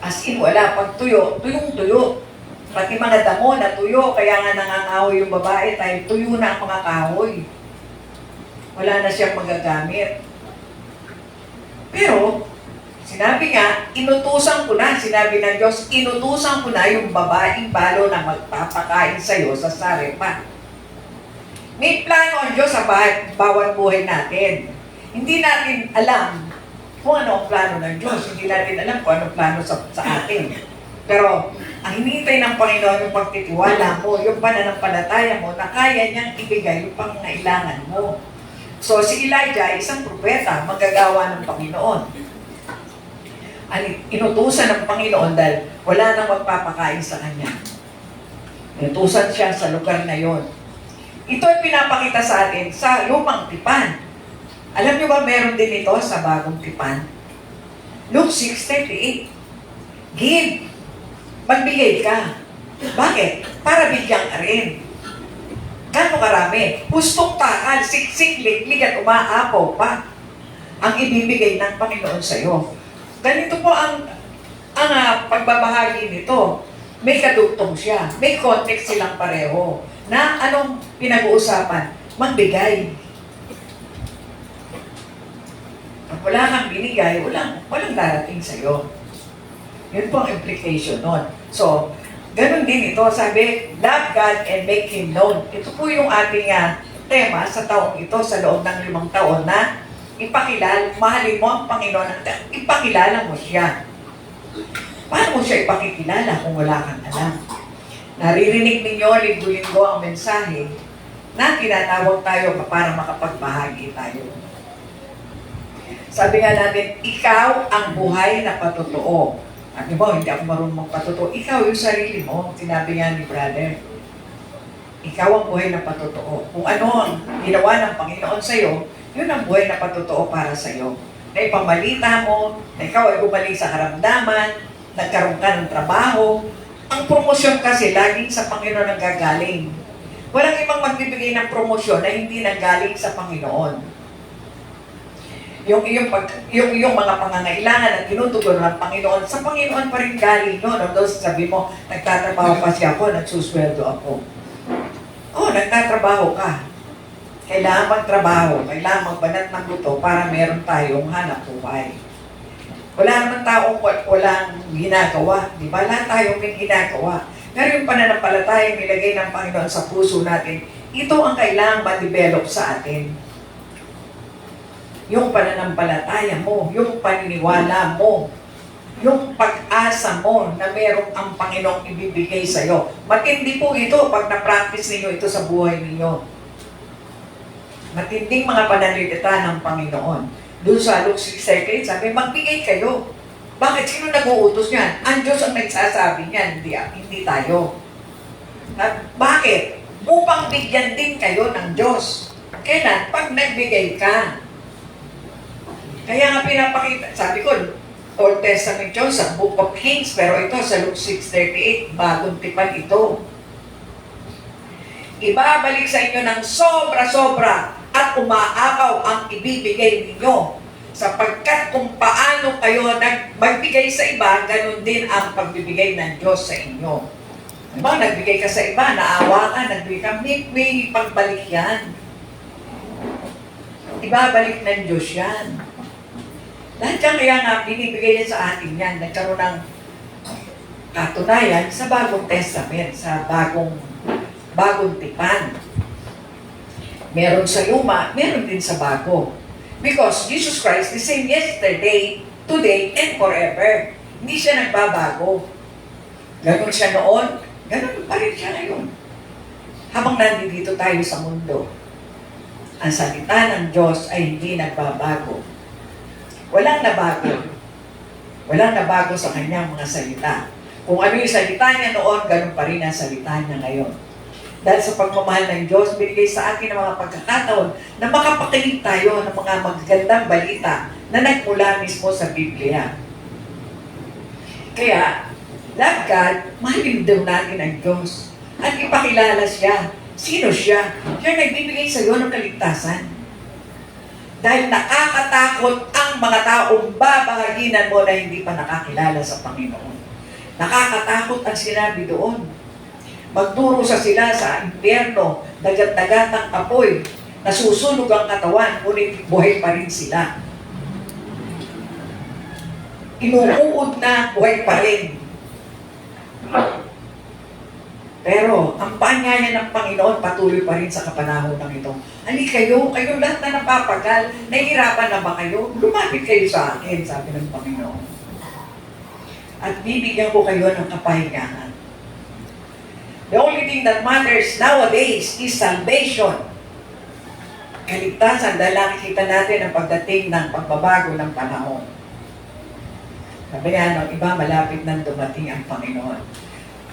As in, wala. Pag tuyo, tuyong-tuyo. Pati mga damo na tuyo, kaya nga nangangahoy yung babae, dahil tuyo na ang mga kahoy. Wala na siyang magagamit. Pero, sinabi nga, inutusan ko na, sinabi ng Diyos, inutusan ko na yung babaeng balo na magpapakain sa'yo sa sarepa. May plano ang Diyos sa bawat buhay natin. Hindi natin alam kung ano ang plano ng Diyos. Hindi natin alam kung ano ang plano sa atin. Pero, ang hinihintay ng Panginoon yung pagtitiwala mo, yung pananampalataya mo, na kaya niyang ibigay yung pangangailangan mo. So, si Elijah, isang propeta, magagawa ng Panginoon. Inutusan ng Panginoon dahil wala nang magpapakain sa kanya. Inutusan siya sa lugar na yon. Ito ay pinapakita sa atin sa lumang tipan. Alam niyo ba meron din ito sa bagong tipan? Luke 6:38. Give. Magbigay ka. Bakit? Para bigyan ka rin. Gano'ng karami? Pustong takal, siksik, liklik at umaapaw pa ang ibibigay ng Panginoon sa iyo. Ganito po ang pagbabahagi nito. May kadugtong siya. May context silang pareho. Na anong pinag-uusapan? Magbigay. Pag wala kang binigay, walang darating sa iyo. Yun po ang implication nun. So, ganun din ito. Sabi, love God and make Him known. Ito po yung ating tema sa taong ito, sa loob ng 5 taon na mahalin mo ang Panginoon at ipakilala mo siya. Paano mo siya ipakikilala kung wala kang alam? Naririnig ninyo, linggo-linggo ang mensahe na tinatawag tayo para makapagbahagi tayo. Sabi nga natin, ikaw ang buhay na patotoo. At di ba, hindi ako marunong magpatotoo. Ikaw yung sarili mo, sinabi nga ni brother. Ikaw ang buhay na patotoo. Kung ano ang ginawa ng Panginoon sa'yo, yun ang buhay na patotoo para sa'yo. Na ipamalita mo, na ikaw ay gumaling sa karamdaman, nagkaroon ka ng trabaho. Ang promosyon kasi, laging sa Panginoon ang gagaling. Walang ibang magbibigay ng promosyon na hindi nanggaling sa Panginoon. Yung mga pangangailangan at tinutugon ng Panginoon, sa Panginoon pa rin galing yun. Although sabi mo, nagtatrabaho pa siya ako, nagsusweldo ako. Nagtatrabaho ka. Kailangan magtrabaho, kailangan magbanat ng buto para meron tayong hanap buhay. Wala naman taong walang ginagawa. Di ba? Lahat tayong may ginagawa. Pero yung pananampalataya nilagay ng Panginoon sa puso natin, ito ang kailangang ma-develop sa atin. Yung pananampalataya mo, yung paniniwala mo, yung pag-asa mo na merong ang Panginoong ibibigay sa iyo. Matindi po ito pag na-practice ninyo ito sa buhay ninyo. Matinding mga pananalita ng Panginoon. Doon sa Luke 6:38, sabi, magbigay kayo. Bakit? Sino nag-uutos niyan? Ang Diyos ang nagsasabi niyan, hindi tayo. At bakit? Upang bigyan din kayo ng Diyos. Kailan? Pag nagbigay ka. Kaya nga pinapakita, sabi ko, Old Testament yun sa Book of Kings, pero ito sa Luke 6:38, bagong tipan ito. Ibabalik sa inyo ng sobra-sobra at umaakaw ang ibibigay ninyo. Sapagkat kung paano kayo magbigay sa iba, ganun din ang pagbibigay ng Diyos sa inyo. Diba, nagbigay ka sa iba, naawa ka, nagbigay ka, may pagbalik yan. Ibabalik ng Diyos yan. Lahat yan kaya nga binibigay yan sa atin yan. Nagkaroon ng katunayan sa Bagong Testament, sa bagong tipan. Meron sa luma, meron din sa bago. Because Jesus Christ the same yesterday, today, and forever. Hindi siya nagbabago. Ganon siya noon, ganon pa rin siya ngayon. Habang nandito tayo sa mundo, ang salita ng Diyos ay hindi nagbabago. Walang nabago. Walang nabago sa kanyang mga salita. Kung ano yung salita niya noon, ganun pa rin ang salita niya ngayon. Dahil sa pagmamahal ng Diyos, binigay sa atin ang mga pagkakataon na makapakinig tayo ng mga magagandang balita na nagmula mismo sa Biblia. Kaya, love God, mahalin daw natin ang Diyos. At ipakilala siya. Sino siya? Siya nagbibigay sa iyo ng kaligtasan. Dahil nakakatakot ang mga taong babahaginan mo na hindi pa nakakilala sa Panginoon. Nakakatakot ang sinabi doon. Magdurusa sila sa impyerno, dagat-dagat ang apoy, nasusunog ang katawan, ngunit buhay pa rin sila. Inuuod na, buhay pa rin. Pero, ang paanyaya ng Panginoon patuloy pa rin sa kapanahon ng ito. Ani kayo lahat na napapagal, nahihirapan na ba kayo? Lumapit kayo sa akin, sabi ng Panginoon. At bibigyan ko kayo ng kapahingahan. The only thing that matters nowadays is salvation. Kaligtasan, dahil nakikita natin ang pagdating ng pagbabago ng panahon. Sabi nga ng iba, malapit nang dumating ang Panginoon.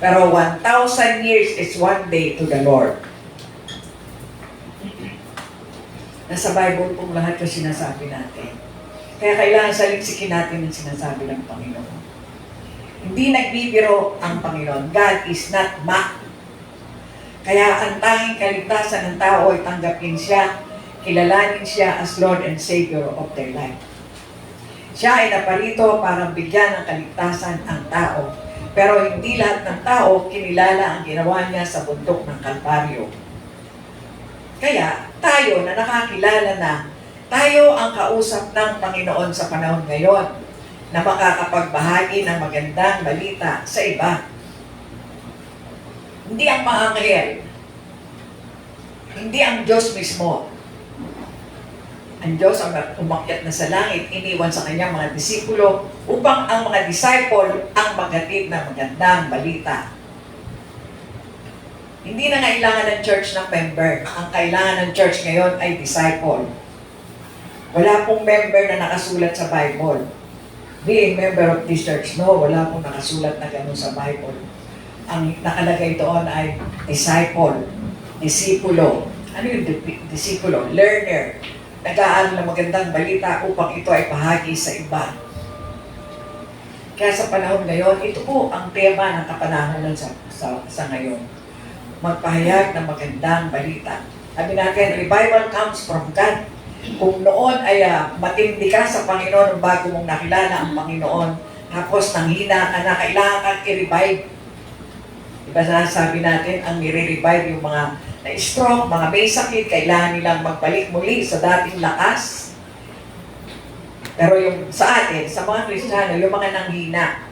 Pero 1,000 years is one day to the Lord. Nasa Bible pong lahat yung sinasabi natin. Kaya kailangan saliksikin natin ang sinasabi ng Panginoon. Hindi nagbibiro ang Panginoon. God is not mocked. Kaya ang tanging kaligtasan ng tao ay tanggapin siya, kilalanin siya as Lord and Savior of their life. Siya ay naparito para bigyan ng kaligtasan ang tao. Pero hindi lahat ng tao kinilala ang ginawa niya sa bundok ng Kalbaryo. Kaya tayo na nakakilala na tayo ang kausap ng Panginoon sa panahon ngayon na makakapagbahagi ng magandang balita sa iba. Hindi ang mga anghel, hindi ang Diyos mismo. Ang Diyos ang umakyat na sa langit, iniwan sa kanyang mga disipulo upang ang mga disciple ang maghatid ng magandang balita. Hindi na kailangan ng church ng member. Ang kailangan ng church ngayon ay disciple. Wala pong member na nakasulat sa Bible. Being member of this church, no, wala pong nakasulat na gano'n sa Bible. Ang nakalagay doon ay disciple, disipulo. Ano yung disipulo? Learner. Nag-aaral ng magandang balita upang ito ay bahagi sa iba. Kaya sa panahon ngayon, ito po ang tema ng kapanahonan sa ngayon. Magpahayag ng magandang balita. Sabi natin, revival comes from God. Kung noon ay matindi ka sa Panginoon bago mong nakilala ang Panginoon, tapos nanghina ka na, kailangan kang i-revive. Diba sabi natin, ang nire-revive yung mga na-stroke, mga may sakit, kailangan nilang magbalik muli sa dating lakas. Pero yung sa atin, sa mga Kristiyano, yung mga nanghina,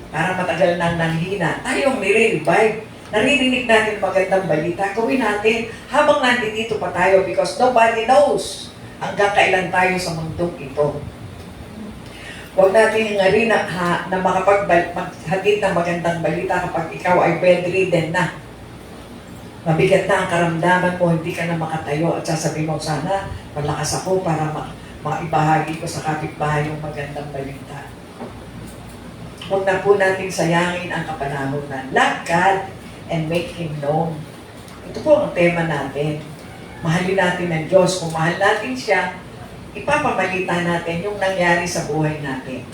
para matagal nang nanghina, tayong nire-revive. Naririnig natin magandang balita, gawin natin habang nandito pa tayo because nobody knows hanggang kailan tayo sa mundong ito. Huwag natin nga na makapaghatid ng magandang balita kapag ikaw ay bedridden na. Mabigat na ang karamdaman mo, hindi ka na makatayo at sasabihin mo, sana malakas ako para maibahagi ko sa kapitbahay yung magandang balita. Huwag na po natin sayangin ang kapanahonan. Love God and make Him known. Ito po ang tema natin. Mahalin natin ang Diyos. Kung mahal natin siya, ipapamalita natin yung nangyari sa buhay natin.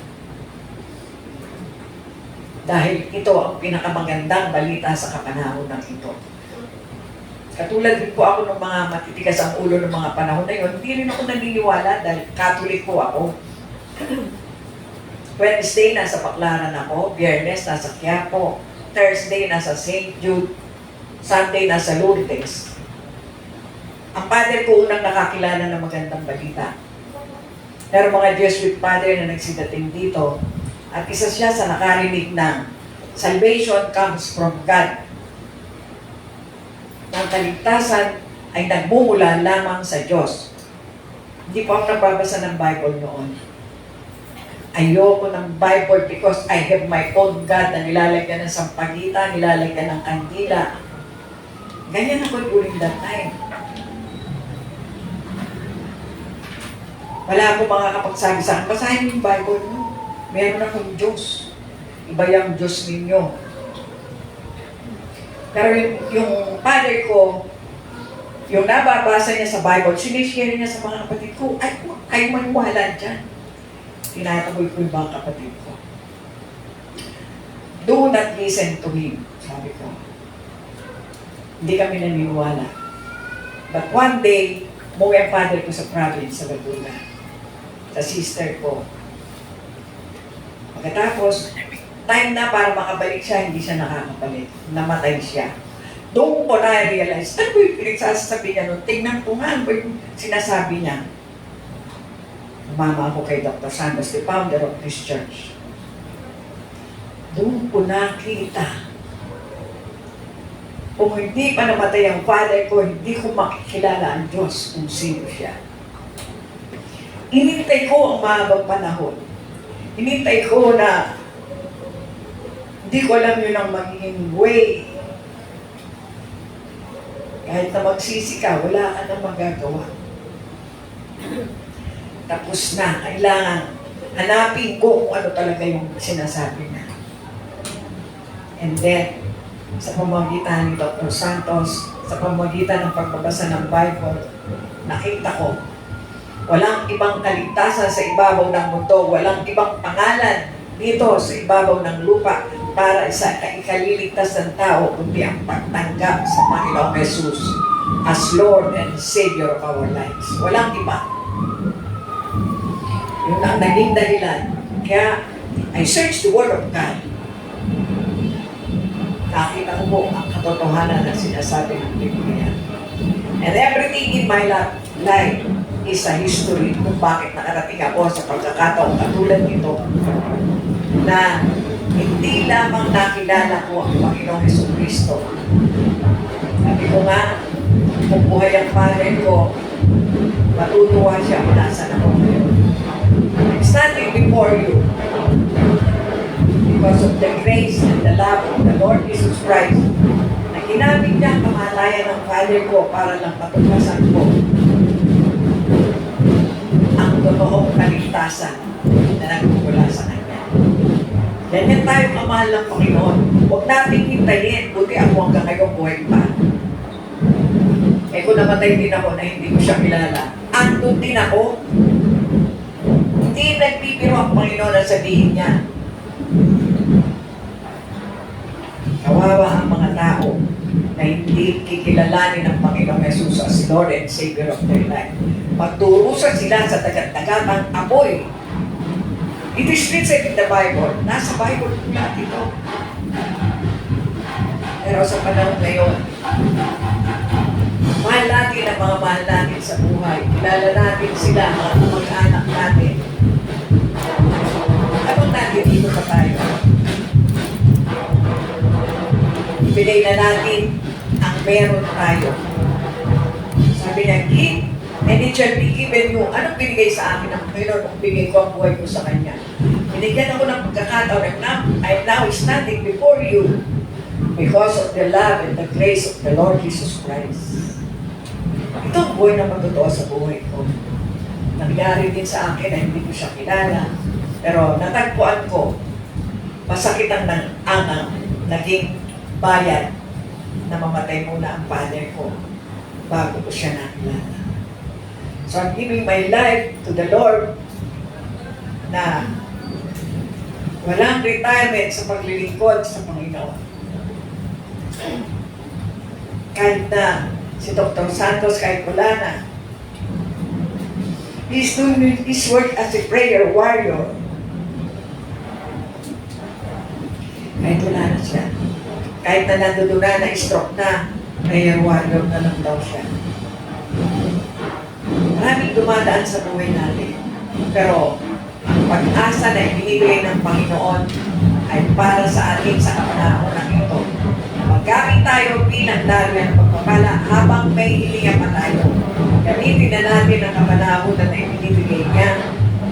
Dahil ito ang pinakamagandang balita sa kapanahonan ito. Katulad din po ako ng mga matitigas ang ulo ng mga panahon na yun, hindi rin ako naniniwala dahil Catholic po ako. Wednesday, nasa Baclaran ako. Biyernes, nasa Quiapo. Thursday, nasa St. Jude. Sunday, nasa Lourdes. Ang father ko unang nakakilala ng magandang balita. Pero mga Jesuit father na nagsidating dito, at isa siya sa nakarinig ng salvation comes from God. Ang kaligtasan ay nagmumula lamang sa Diyos. Hindi po ako nagbabasa ng Bible noon. Ayoko ng Bible because I have my own God na nilalagyan ng sampagitan, nilalagyan ng kandila. Ganyan ako during that time. Wala akong makakapagsabi sa akin, basahin yung Bible nyo. Meron akong Diyos. Iba yung Diyos ninyo. Pero yung father ko, yung nababasa niya sa Bible, sinishare niya sa mga kapatid ko, ay maniwala dyan. Tinataboy ko yung mga kapatid ko. Do not listen to him, sabi ko. Hindi kami naniniwala. But one day, umuwi ang father ko sa province, sa Laguna. Sa sister ko. Pagkatapos, time na para makabalik siya, hindi siya nakakabalik. Namatay siya. Doon ko na-realize, ano ba yung pinagsasabi niya nun? Tingnan ko nga, ano ba yung sinasabi niya? Umama ako kay Dr. Santos, the founder of this church. Doon ko nakita. Kung hindi pa namatay ang father ko, hindi ko makikilala ang Diyos kung sino siya. Inintay ko ang mahabang panahon. Inintay ko na hindi ko alam yun ang magiging way. Kahit na magsisi ka, wala ka nang magagawa. Tapos na, kailangan hanapin ko kung ano talaga yung sinasabi niya. And then, sa pamamagitan ni Dr. Santos, sa pamamagitan ng pagbabasa ng Bible, nakita ko, walang ibang kaligtasan sa ibabaw ng mundo, walang ibang pangalan dito sa ibabaw ng lupa para sa ikaliligtas ng tao, kundi ang pagtanggap sa Panginoong Jesus as Lord and Savior of our lives. Walang iba. Yun ang naging dahilan. Kaya, I searched the Word of God. Nakita ko po ang katotohanan na sinasabi ng Biblia. And everything in my life is a history kung bakit nakarating ako sa pagkakataong katulad nito na hindi lamang nakilala ko ang Panginoong Jesucristo. Sabi ko nga, kung buhay ang Father ko, matutuwa siya kung nasan ako ngayon. I'm standing before you because of the grace and the love of the Lord Jesus Christ na ginamit niya ang kamalayan ng Father ko para lang matuklasan ko ang totoong kaligtasan na nagmumula sa Kanya. Ganyan tayo kamahal ng Panginoon. Huwag natin hintayin, buti ako hanggang ngayon buhay pa. Eh kung namatay din ako na hindi ko siya kilala, andun din ako. Hindi nagbibiro ang Panginoon na sabihin niya, kawawa ang mga tao na hindi kikilalanin ng Panginoong Jesus as Lord and Savior of their life. Magturusan sila sa dagat-dagatang apoy. It is written in the Bible. Nasa Bible po lahat ito. Pero sa panahon ngayon, mahal natin ang mga mahal natin sa buhay. Kilala natin sila, mga kamag-anak natin. Anong natin dito pa tayo? Ibigay na natin ang meron tayo. Sabi niya, give, and it shall be given you. Anong binigay sa akin ng Panginoon kung bigay ko ang buhay ko sa Kanya? Binigyan ako ng pagkakataon. I'm now standing before you because of the love and the grace of the Lord Jesus Christ. Ito ang buhay na magtotoo sa buhay ko. Nangyari din sa akin na hindi ko siya kilala. Pero natagpuan ko, masakit ang naging bayad na mamatay muna ang father ko bago ko siya nakilala. So I'm giving my life to the Lord na walang retirement sa paglilingkod sa Panginoon. Kahit na si Dr. Santos kahit wala na, he's doing his work as a prayer warrior. Kahit wala na siya. Kahit na nandoon na stroke na, prayer warrior na lang daw siya. Maraming dumadaan sa buhay natin. Pero ang pag-asa na ibinibigay ng Panginoon ay para sa atin sa kapanahon ito. Magamit tayo bilang daloy ng pagpapala habang may hilinga pa tayo. Gamitin na natin ang kapanahon na ibinibigay niya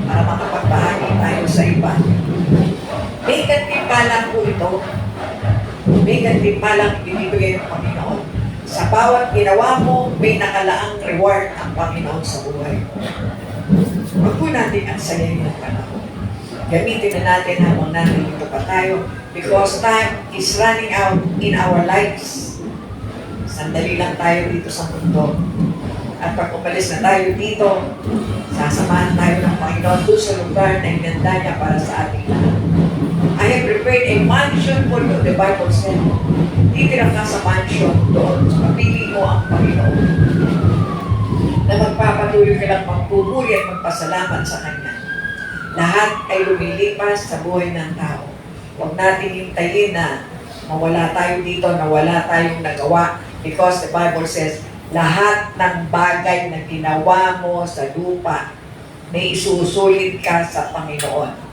para makapagbahagi tayo sa iba. May gantimpalang po ito. May gantimpalang ibinibigay ng Panginoon. Sa bawat ginawa mo, may nakalaang reward ang Panginoon sa buhay. Huwag po natin ang sayahin ng panahon. Gamitin na natin habang natin dito pa tayo because time is running out in our lives. Sandali lang tayo dito sa mundo. At pag umalis na tayo dito, sasamahan tayo ng Panginoon doon sa lugar na inanda niya para sa ating lahat. I have prepared a mansion for you, the Bible said. Titira ka sa mansion doon. Mapili mo ang Panginoon. Na magpapatuloy ka lang magpupuri at magpasalamat sa Kanya. Lahat ay lumilipas sa buhay ng tao. Huwag natin hintayin na mawala tayo dito, na wala tayong nagawa. Because the Bible says, lahat ng bagay na ginawa mo sa lupa, may isusulit ka sa Panginoon.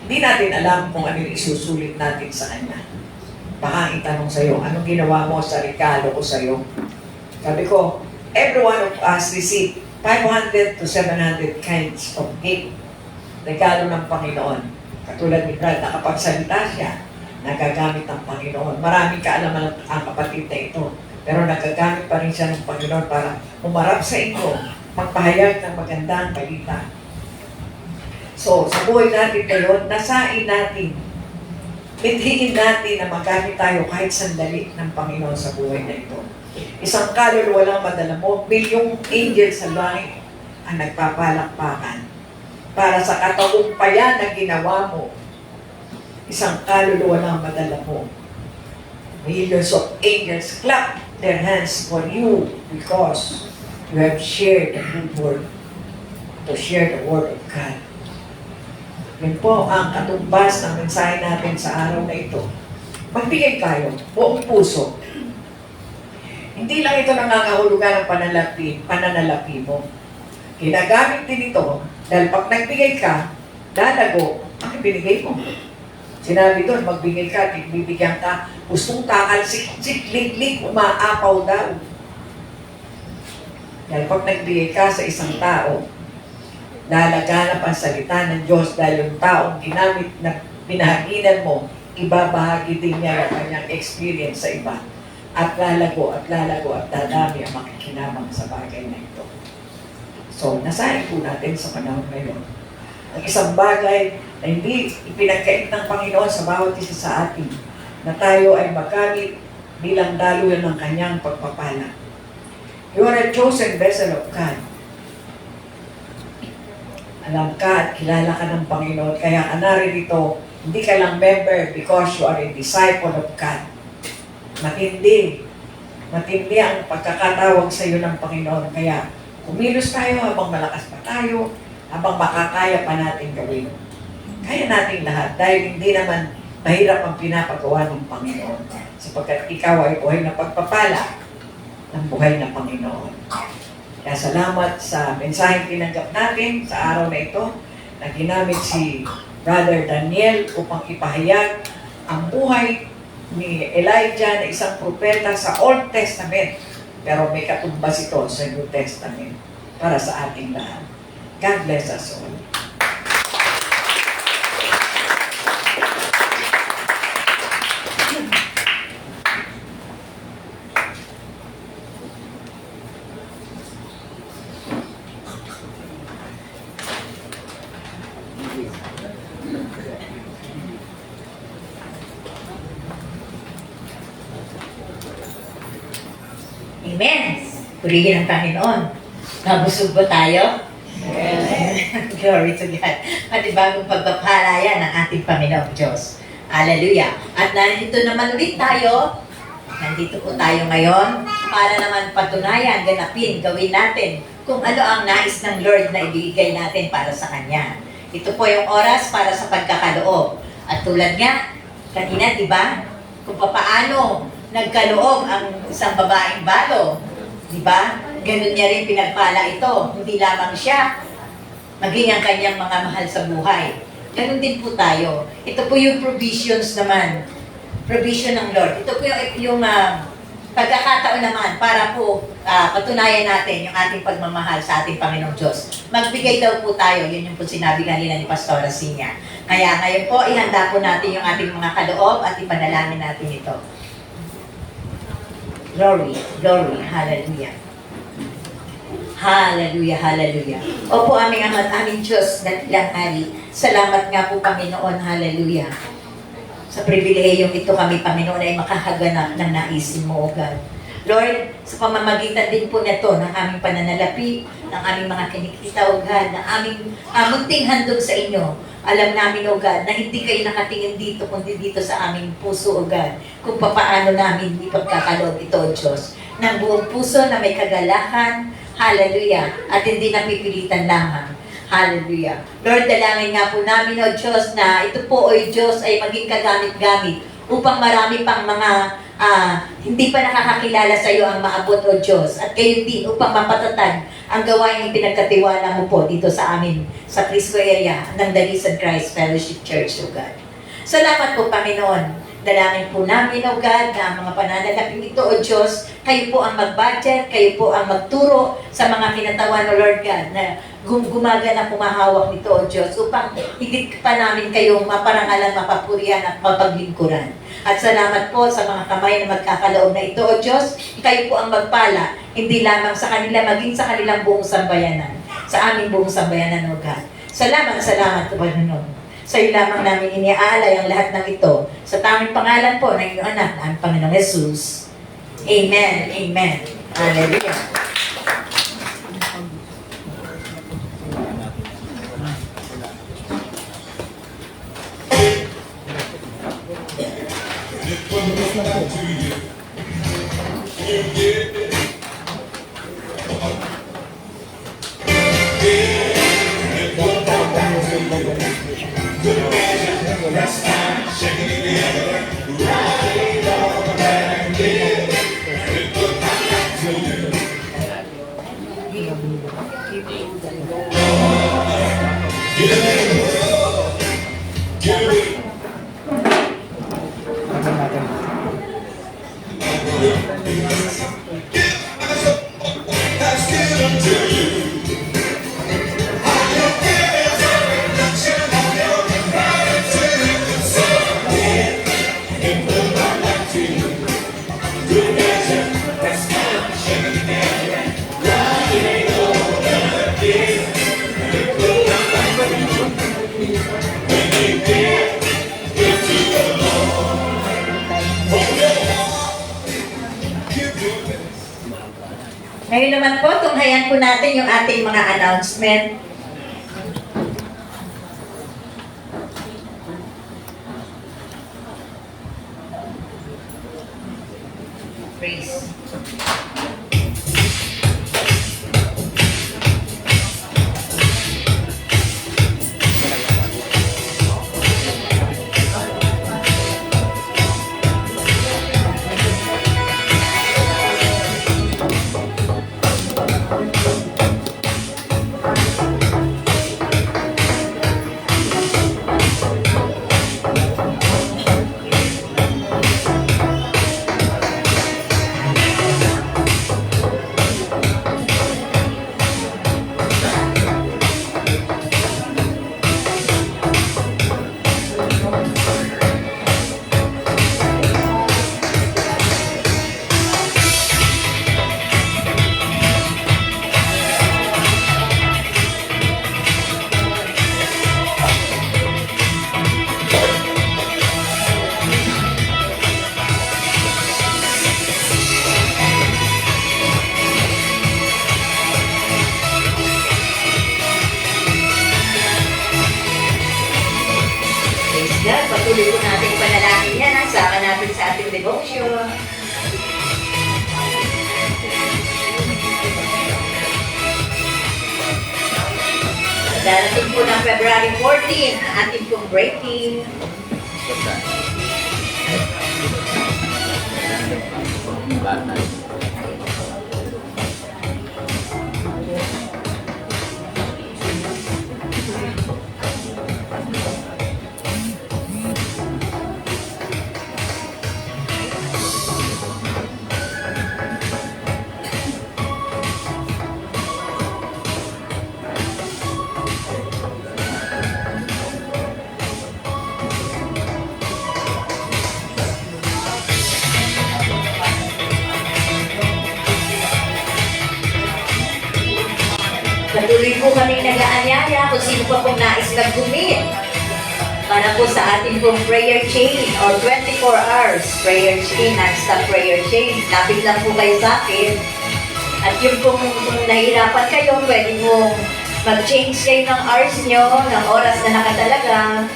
Hindi natin alam kung ano yung isusulit natin sa Kanya. Baka itanong sa'yo, anong ginawa mo sa regalo ko sa'yo? Sabi ko, every one of us received 500 to 700 kinds of gift. Regalo ng Panginoon. Katulad ni Brad, nakapagsalita siya, nagagamit ng Panginoon. Maraming kaalaman ang kapatid na ito. Pero nagagamit pa rin siya ng Panginoon para umarap sa inyo, magpahayag ng magandang balita. So, sa buhay natin ngayon, nasain natin mithiin natin na magamit tayo kahit sandali ng Panginoon sa buhay na ito. Isang kaluluwa lang madala mo, milyong angel sa langit ang nagpapalakpakan para sa katagumpayan na ginawa mo. Isang kaluluwa lang madala mo. Millions of angels clap their hands for you because you have shared the good word, to share the word of God. Yun po ang katumbas ng mensahe natin sa araw na ito. Magbigay kayo, buong puso. Hindi lang ito nangangahulugan ng pananalapi mo. Ginagamit din ito dahil pag nagbigay ka, dalago ang ibinigay mo. Sinabi doon, magbigay ka, bibigyan ka, gustong takalsik, lik, umaapaw daw. Dahil pag nagbigay ka sa isang tao, lalaganap ang salita ng Diyos dahil yung taong ginamit na pinahaginan mo, ibabahagi din niya ang kanyang experience sa iba. At lalago at dadami ang makikinabang sa bagay na ito. So, nasahin po natin sa panahon ngayon. Ang isang bagay na hindi ipinagkait ng Panginoon sa bawat isa sa atin, na tayo ay magamit bilang daluyan ng kanyang pagpapala. You are a chosen vessel of God. Alam ka at kilala ka ng Panginoon, kaya ka naririto, hindi ka lang member because you are a disciple of God. Matindi ang pagkakatawag sa iyo ng Panginoon. Kaya kumilos tayo habang malakas pa tayo, habang makakaya pa natin gawin. Kaya natin lahat dahil hindi naman mahirap ang pinapagawa ng Panginoon. Sapagkat ikaw ay buhay na pagpapala ng buhay na Panginoon. Kaya salamat sa mensaheng tinanggap natin sa araw na ito na ginamit si Brother Daniel upang ipahayag ang buhay ni Elijah na isang propeta sa Old Testament. Pero may katumbas ito sa New Testament para sa ating lahat. God bless us all. Amen. Purihin ang Panginoon. Nabusog ba tayo? Glory to God. At bagong pagpapala yan ng ating Panginoong Diyos. Hallelujah. At nandito naman ulit tayo. Nandito po tayo ngayon para naman patunayan, ganapin, gawin natin kung ano ang nais ng Lord na ibigay natin para sa Kanya. Ito po yung oras para sa pagkakaloob. At tulad nga, kanina, di ba? Kung paano nagkaloob ang isang babaeng balo. Di ba? Ganun niya rin pinagpala ito. Hindi lamang siya, maging ang kanyang mga mahal sa buhay. Ganun din po tayo. Ito po yung provisions naman. Provision ng Lord. Ito po yung pagkakataon naman para po patunayan natin yung ating pagmamahal sa ating Panginoong Diyos. Magbigay daw po tayo. Yun yung po sinabi kanina ni Pastora Sinya. Kaya ngayon po, ihanda po natin yung ating mga kaloob at ipanalangin natin ito. Glory, glory, hallelujah. Hallelujah, hallelujah. Opo, aming Ama at aming Diyos, dakilang hari. Salamat nga po, Panginoon, hallelujah. Sa pribilehiyong ito kami, Panginoon, ay makahaganap ng naisin mo, O God. Lord, sa pamamagitan din po nito ng aming pananalapi, ng aming mga kinikita, O God, ng aming munting handog sa inyo, alam namin, O God, na hindi kayo nakatingin dito, kundi dito sa aming puso, O God, kung paano namin ipagkakaloob ito, O Diyos, ng buong puso na may kagalahan, hallelujah, at hindi napipilitan lamang. Hallelujah. Lord, dalangin nga po namin, O Diyos, na ito po, O Diyos, ay maging kagamit-gamit upang marami pang mga hindi pa nakakakilala sa iyo ang maabot, O Diyos. At kayo din upang mapatatag ang gawain pinagkatiwala mo po dito sa amin, sa Crisco area ng Dalisan Christ Fellowship Church, O God. Salamat po, Panginoon. Dalangin po namin, O God, na ang mga pananalapin ito, O Diyos, kayo po ang mag-budget, kayo po ang magturo sa mga kinatawan, O Lord God, na gumaganap pumahawak nito, O Diyos, upang higit pa namin kayong maparangalan, mapapurihan at mapaglingkuran. At salamat po sa mga kamay na magkakaloob na ito, O Diyos, kayo po ang magpala, hindi lamang sa kanila, maging sa kanilang buong sambayanan, sa aming buong sambayanan, O God. Salamat, Panginoon. Sa iyo lamang namin iniaalay ang lahat ng ito. Sa tanging pangalan po ng iyong anak, ang Panginoong Jesus. Amen. Amen. Hallelujah. Ngayon naman po, tunghayan po natin yung ating mga announcement. Praise. God, patuloy po natin panalangin yan. Sama natin sa ating devotion. Darating po ng February 14, ang ating pong breaking. Patuloy po kami nag-aanyaya kung sino pa pong nais nag-commit para po sa ating pong prayer chain or 24 hours prayer chain, non-stop prayer chain. Lapit lang po kayo sa akin. At yung kung nahihirapan kayo, pwede mo mag-change kayo ng hours nyo, ng oras na nakatalaga.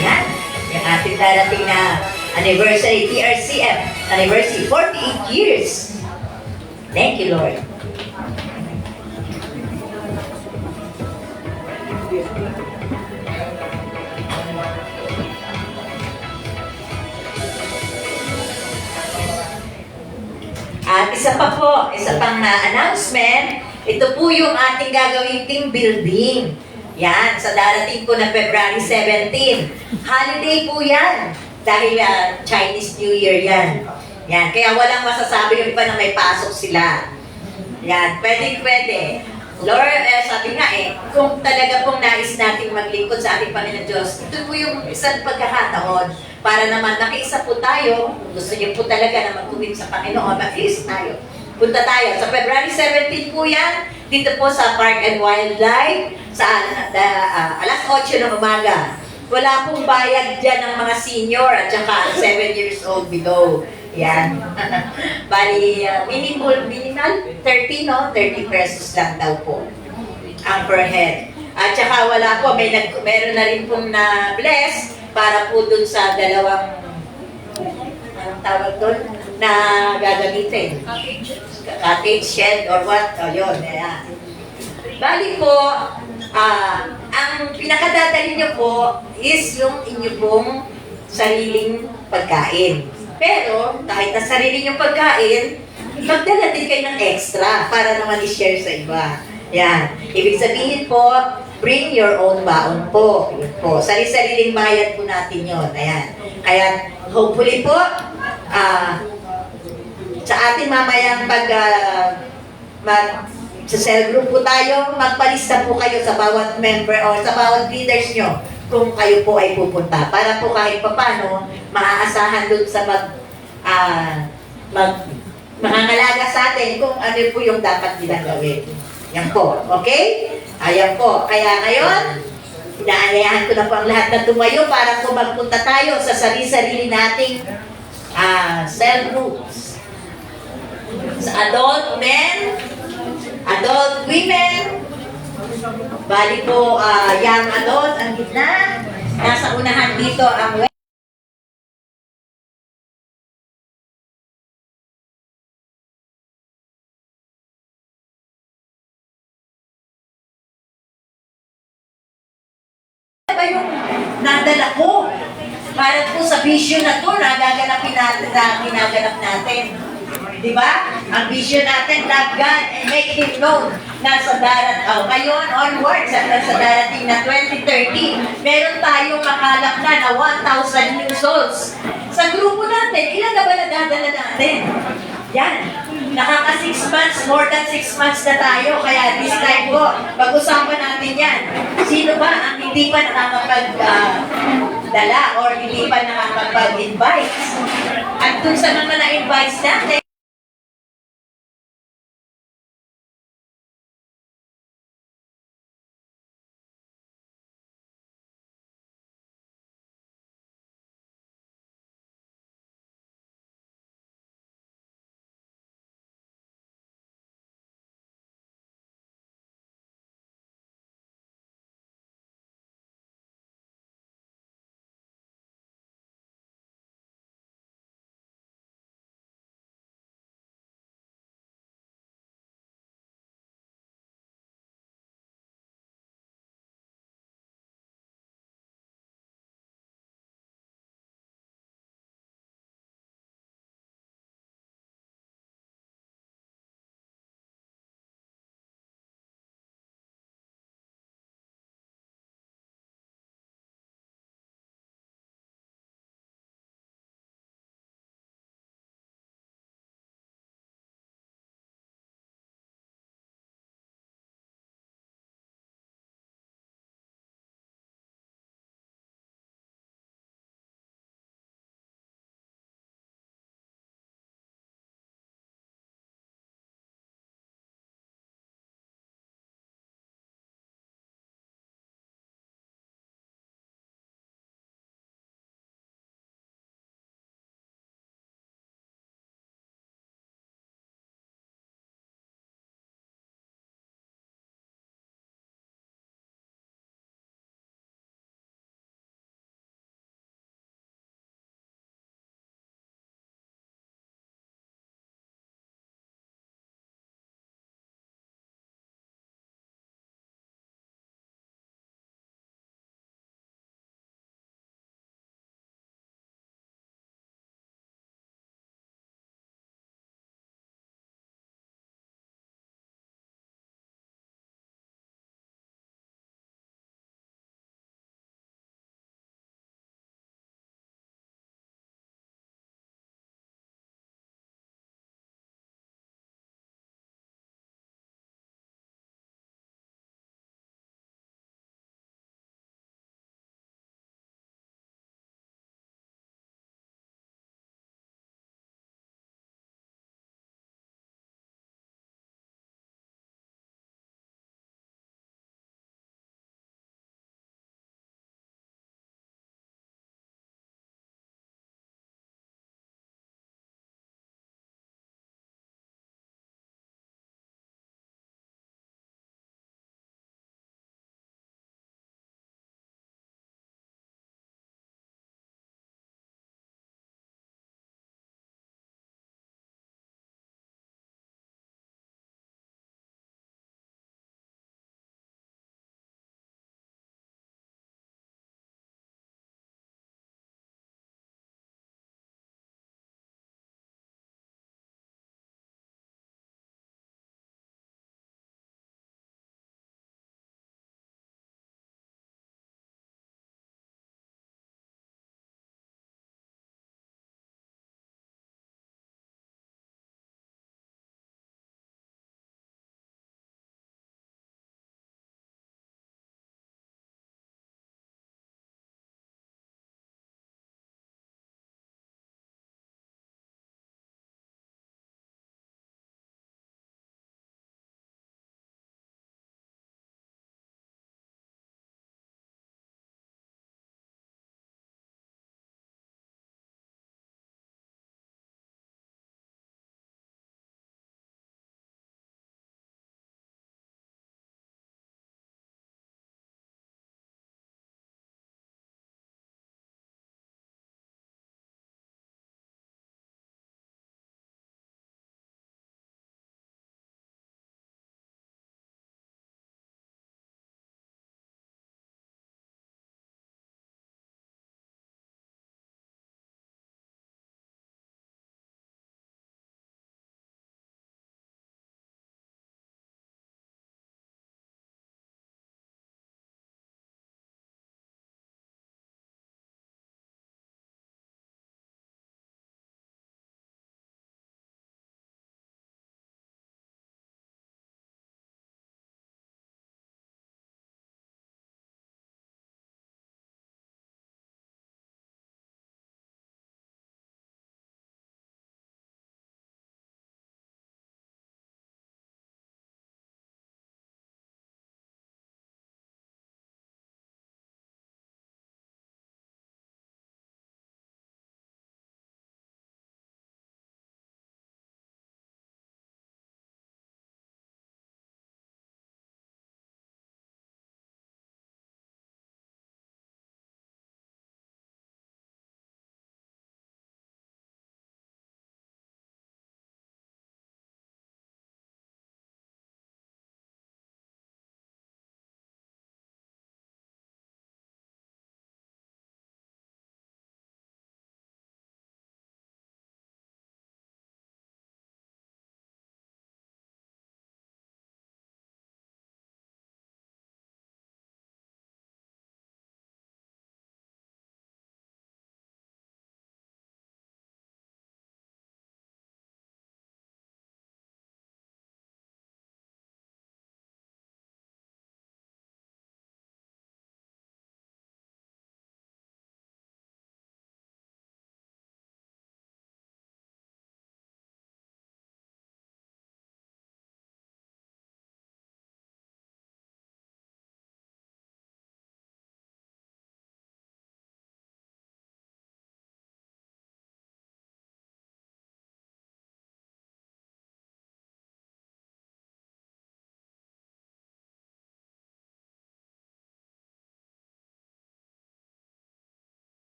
Yan, yung ating darating na anniversary, TRCF, anniversary, 48 years. Thank you, Lord. At isa pa po, isa pang announcement, ito po yung ating gagawing team building. Yan, sa darating po na February 17. Holiday po yan. Dahil Chinese New Year yan. Yan, kaya walang masasabi yung iba na may pasok sila. Yan, pwede. Lord, sabi nga kung talaga pong nais nating maglingkod sa ating Panginoon Diyos, ito po yung isang pagkakataon para naman nakiisa po tayo, kung gusto niyo po talaga na magtuwid sa Panginoon, makiisa tayo. Punta tayo. Sa February 17 po yan, dito po sa Park and Wildlife, sa alas 8 ng umaga. Wala pong bayad dyan ng mga senior at saka 7 years old below. Yan. Bali, minimal 30, no? 30 pesos lang daw po ang per head. At saka wala po, meron na rin pong na-bless para po dun sa dalawang, anong tawag doon, na gagamitin. Cottage shed or what? O yun, ayan. Bali po, ang pinakadadali nyo po is yung inyo pong sariling pagkain. Pero, kahit na sarili nyo pagkain, magdala din kayo ng extra para naman i-share sa iba. Yan. Ibig sabihin po, bring your own baon po. Yun po. Sari-sariling bayad po natin yun. Ayan. Kaya, hopefully po, sa ating mamayang sa cell group po tayo, magpalista po kayo sa bawat member o sa bawat leaders nyo kung kayo po ay pupunta. Para po kahit papano, maaasahan dun sa mangangalaga sa atin kung ano po yung dapat nilang gawin. Yan po. Okay? Ayan po. Kaya ngayon, inaanyayahan ko na po ang lahat na tumayo para po magpunta tayo sa sarili-sarili nating cell groups. Sa adult men, adult women, bali po young adult ang gitna. Nasa unahan dito ang ba yung nadala ko para po sa vision na to na gaganapin natin na ginaganap natin. Di ba? Ang vision natin, love God and make Him known na sa ngayon onwards at sa darating na 2030, meron tayong makalap na 1,000 new souls. Sa grupo natin, ilan na ba nadadala natin? Yan. Nakaka 6 months, more than 6 months na tayo. Kaya this time po, pag-usapan natin yan. Sino ba ang hindi pa nakakapag-dala or hindi pa nakakapag-invite? At dun sa mga na-invite natin,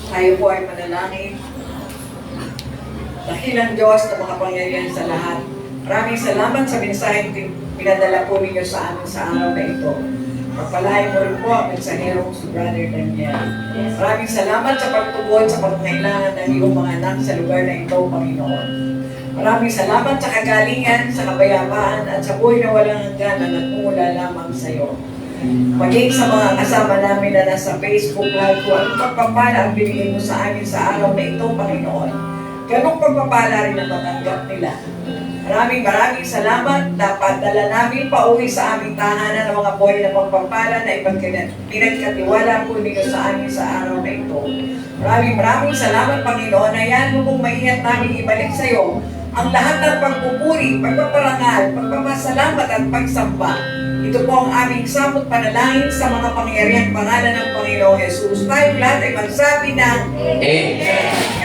Tayo po ay manalangin. Dakilang Diyos na makapangyarihan sa lahat. Maraming salamat sa mensaheng pinadala po ninyo sa amin sa araw na ito. Pagpalain mo rin po ang mensaherong si Brother Daniel. Maraming salamat sa pagtugon sa pagkailangan ng iyong mga anak sa lugar na ito, Panginoon. Maraming salamat sa kagalingan, sa kabayabaan, at sa buhay na walang hanggan na nagmumula lamang sa iyo. Maging sa mga kasama namin na nasa Facebook Live ko, anong pagpapala ang binigay mo sa amin sa araw na ito, Panginoon. Ganong pagpapala rin ang matanggap nila. Maraming salamat. Dapat dala namin pauwi sa aming tahanan ng mga buhay na pagpapala na pinagkatiwala po ninyo sa amin sa araw na ito. Maraming salamat, Panginoon. Ayan mo kung maingat namin ibalik sa iyo ang lahat ng pagpupuri, pagpaparangal, pagpapasalamat at pagsamba. Ito po ang aming samot panalangin sa mga pangyariang pangalan ng Panginoong Jesus. Tayong lahat ay magsabi ng Amen.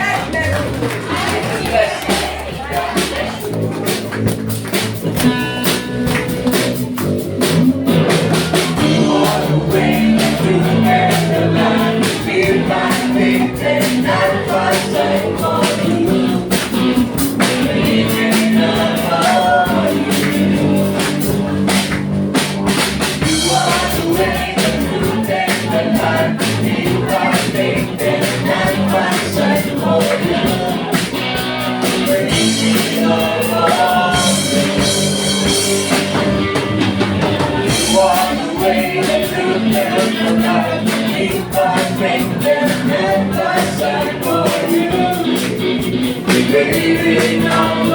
Believe in our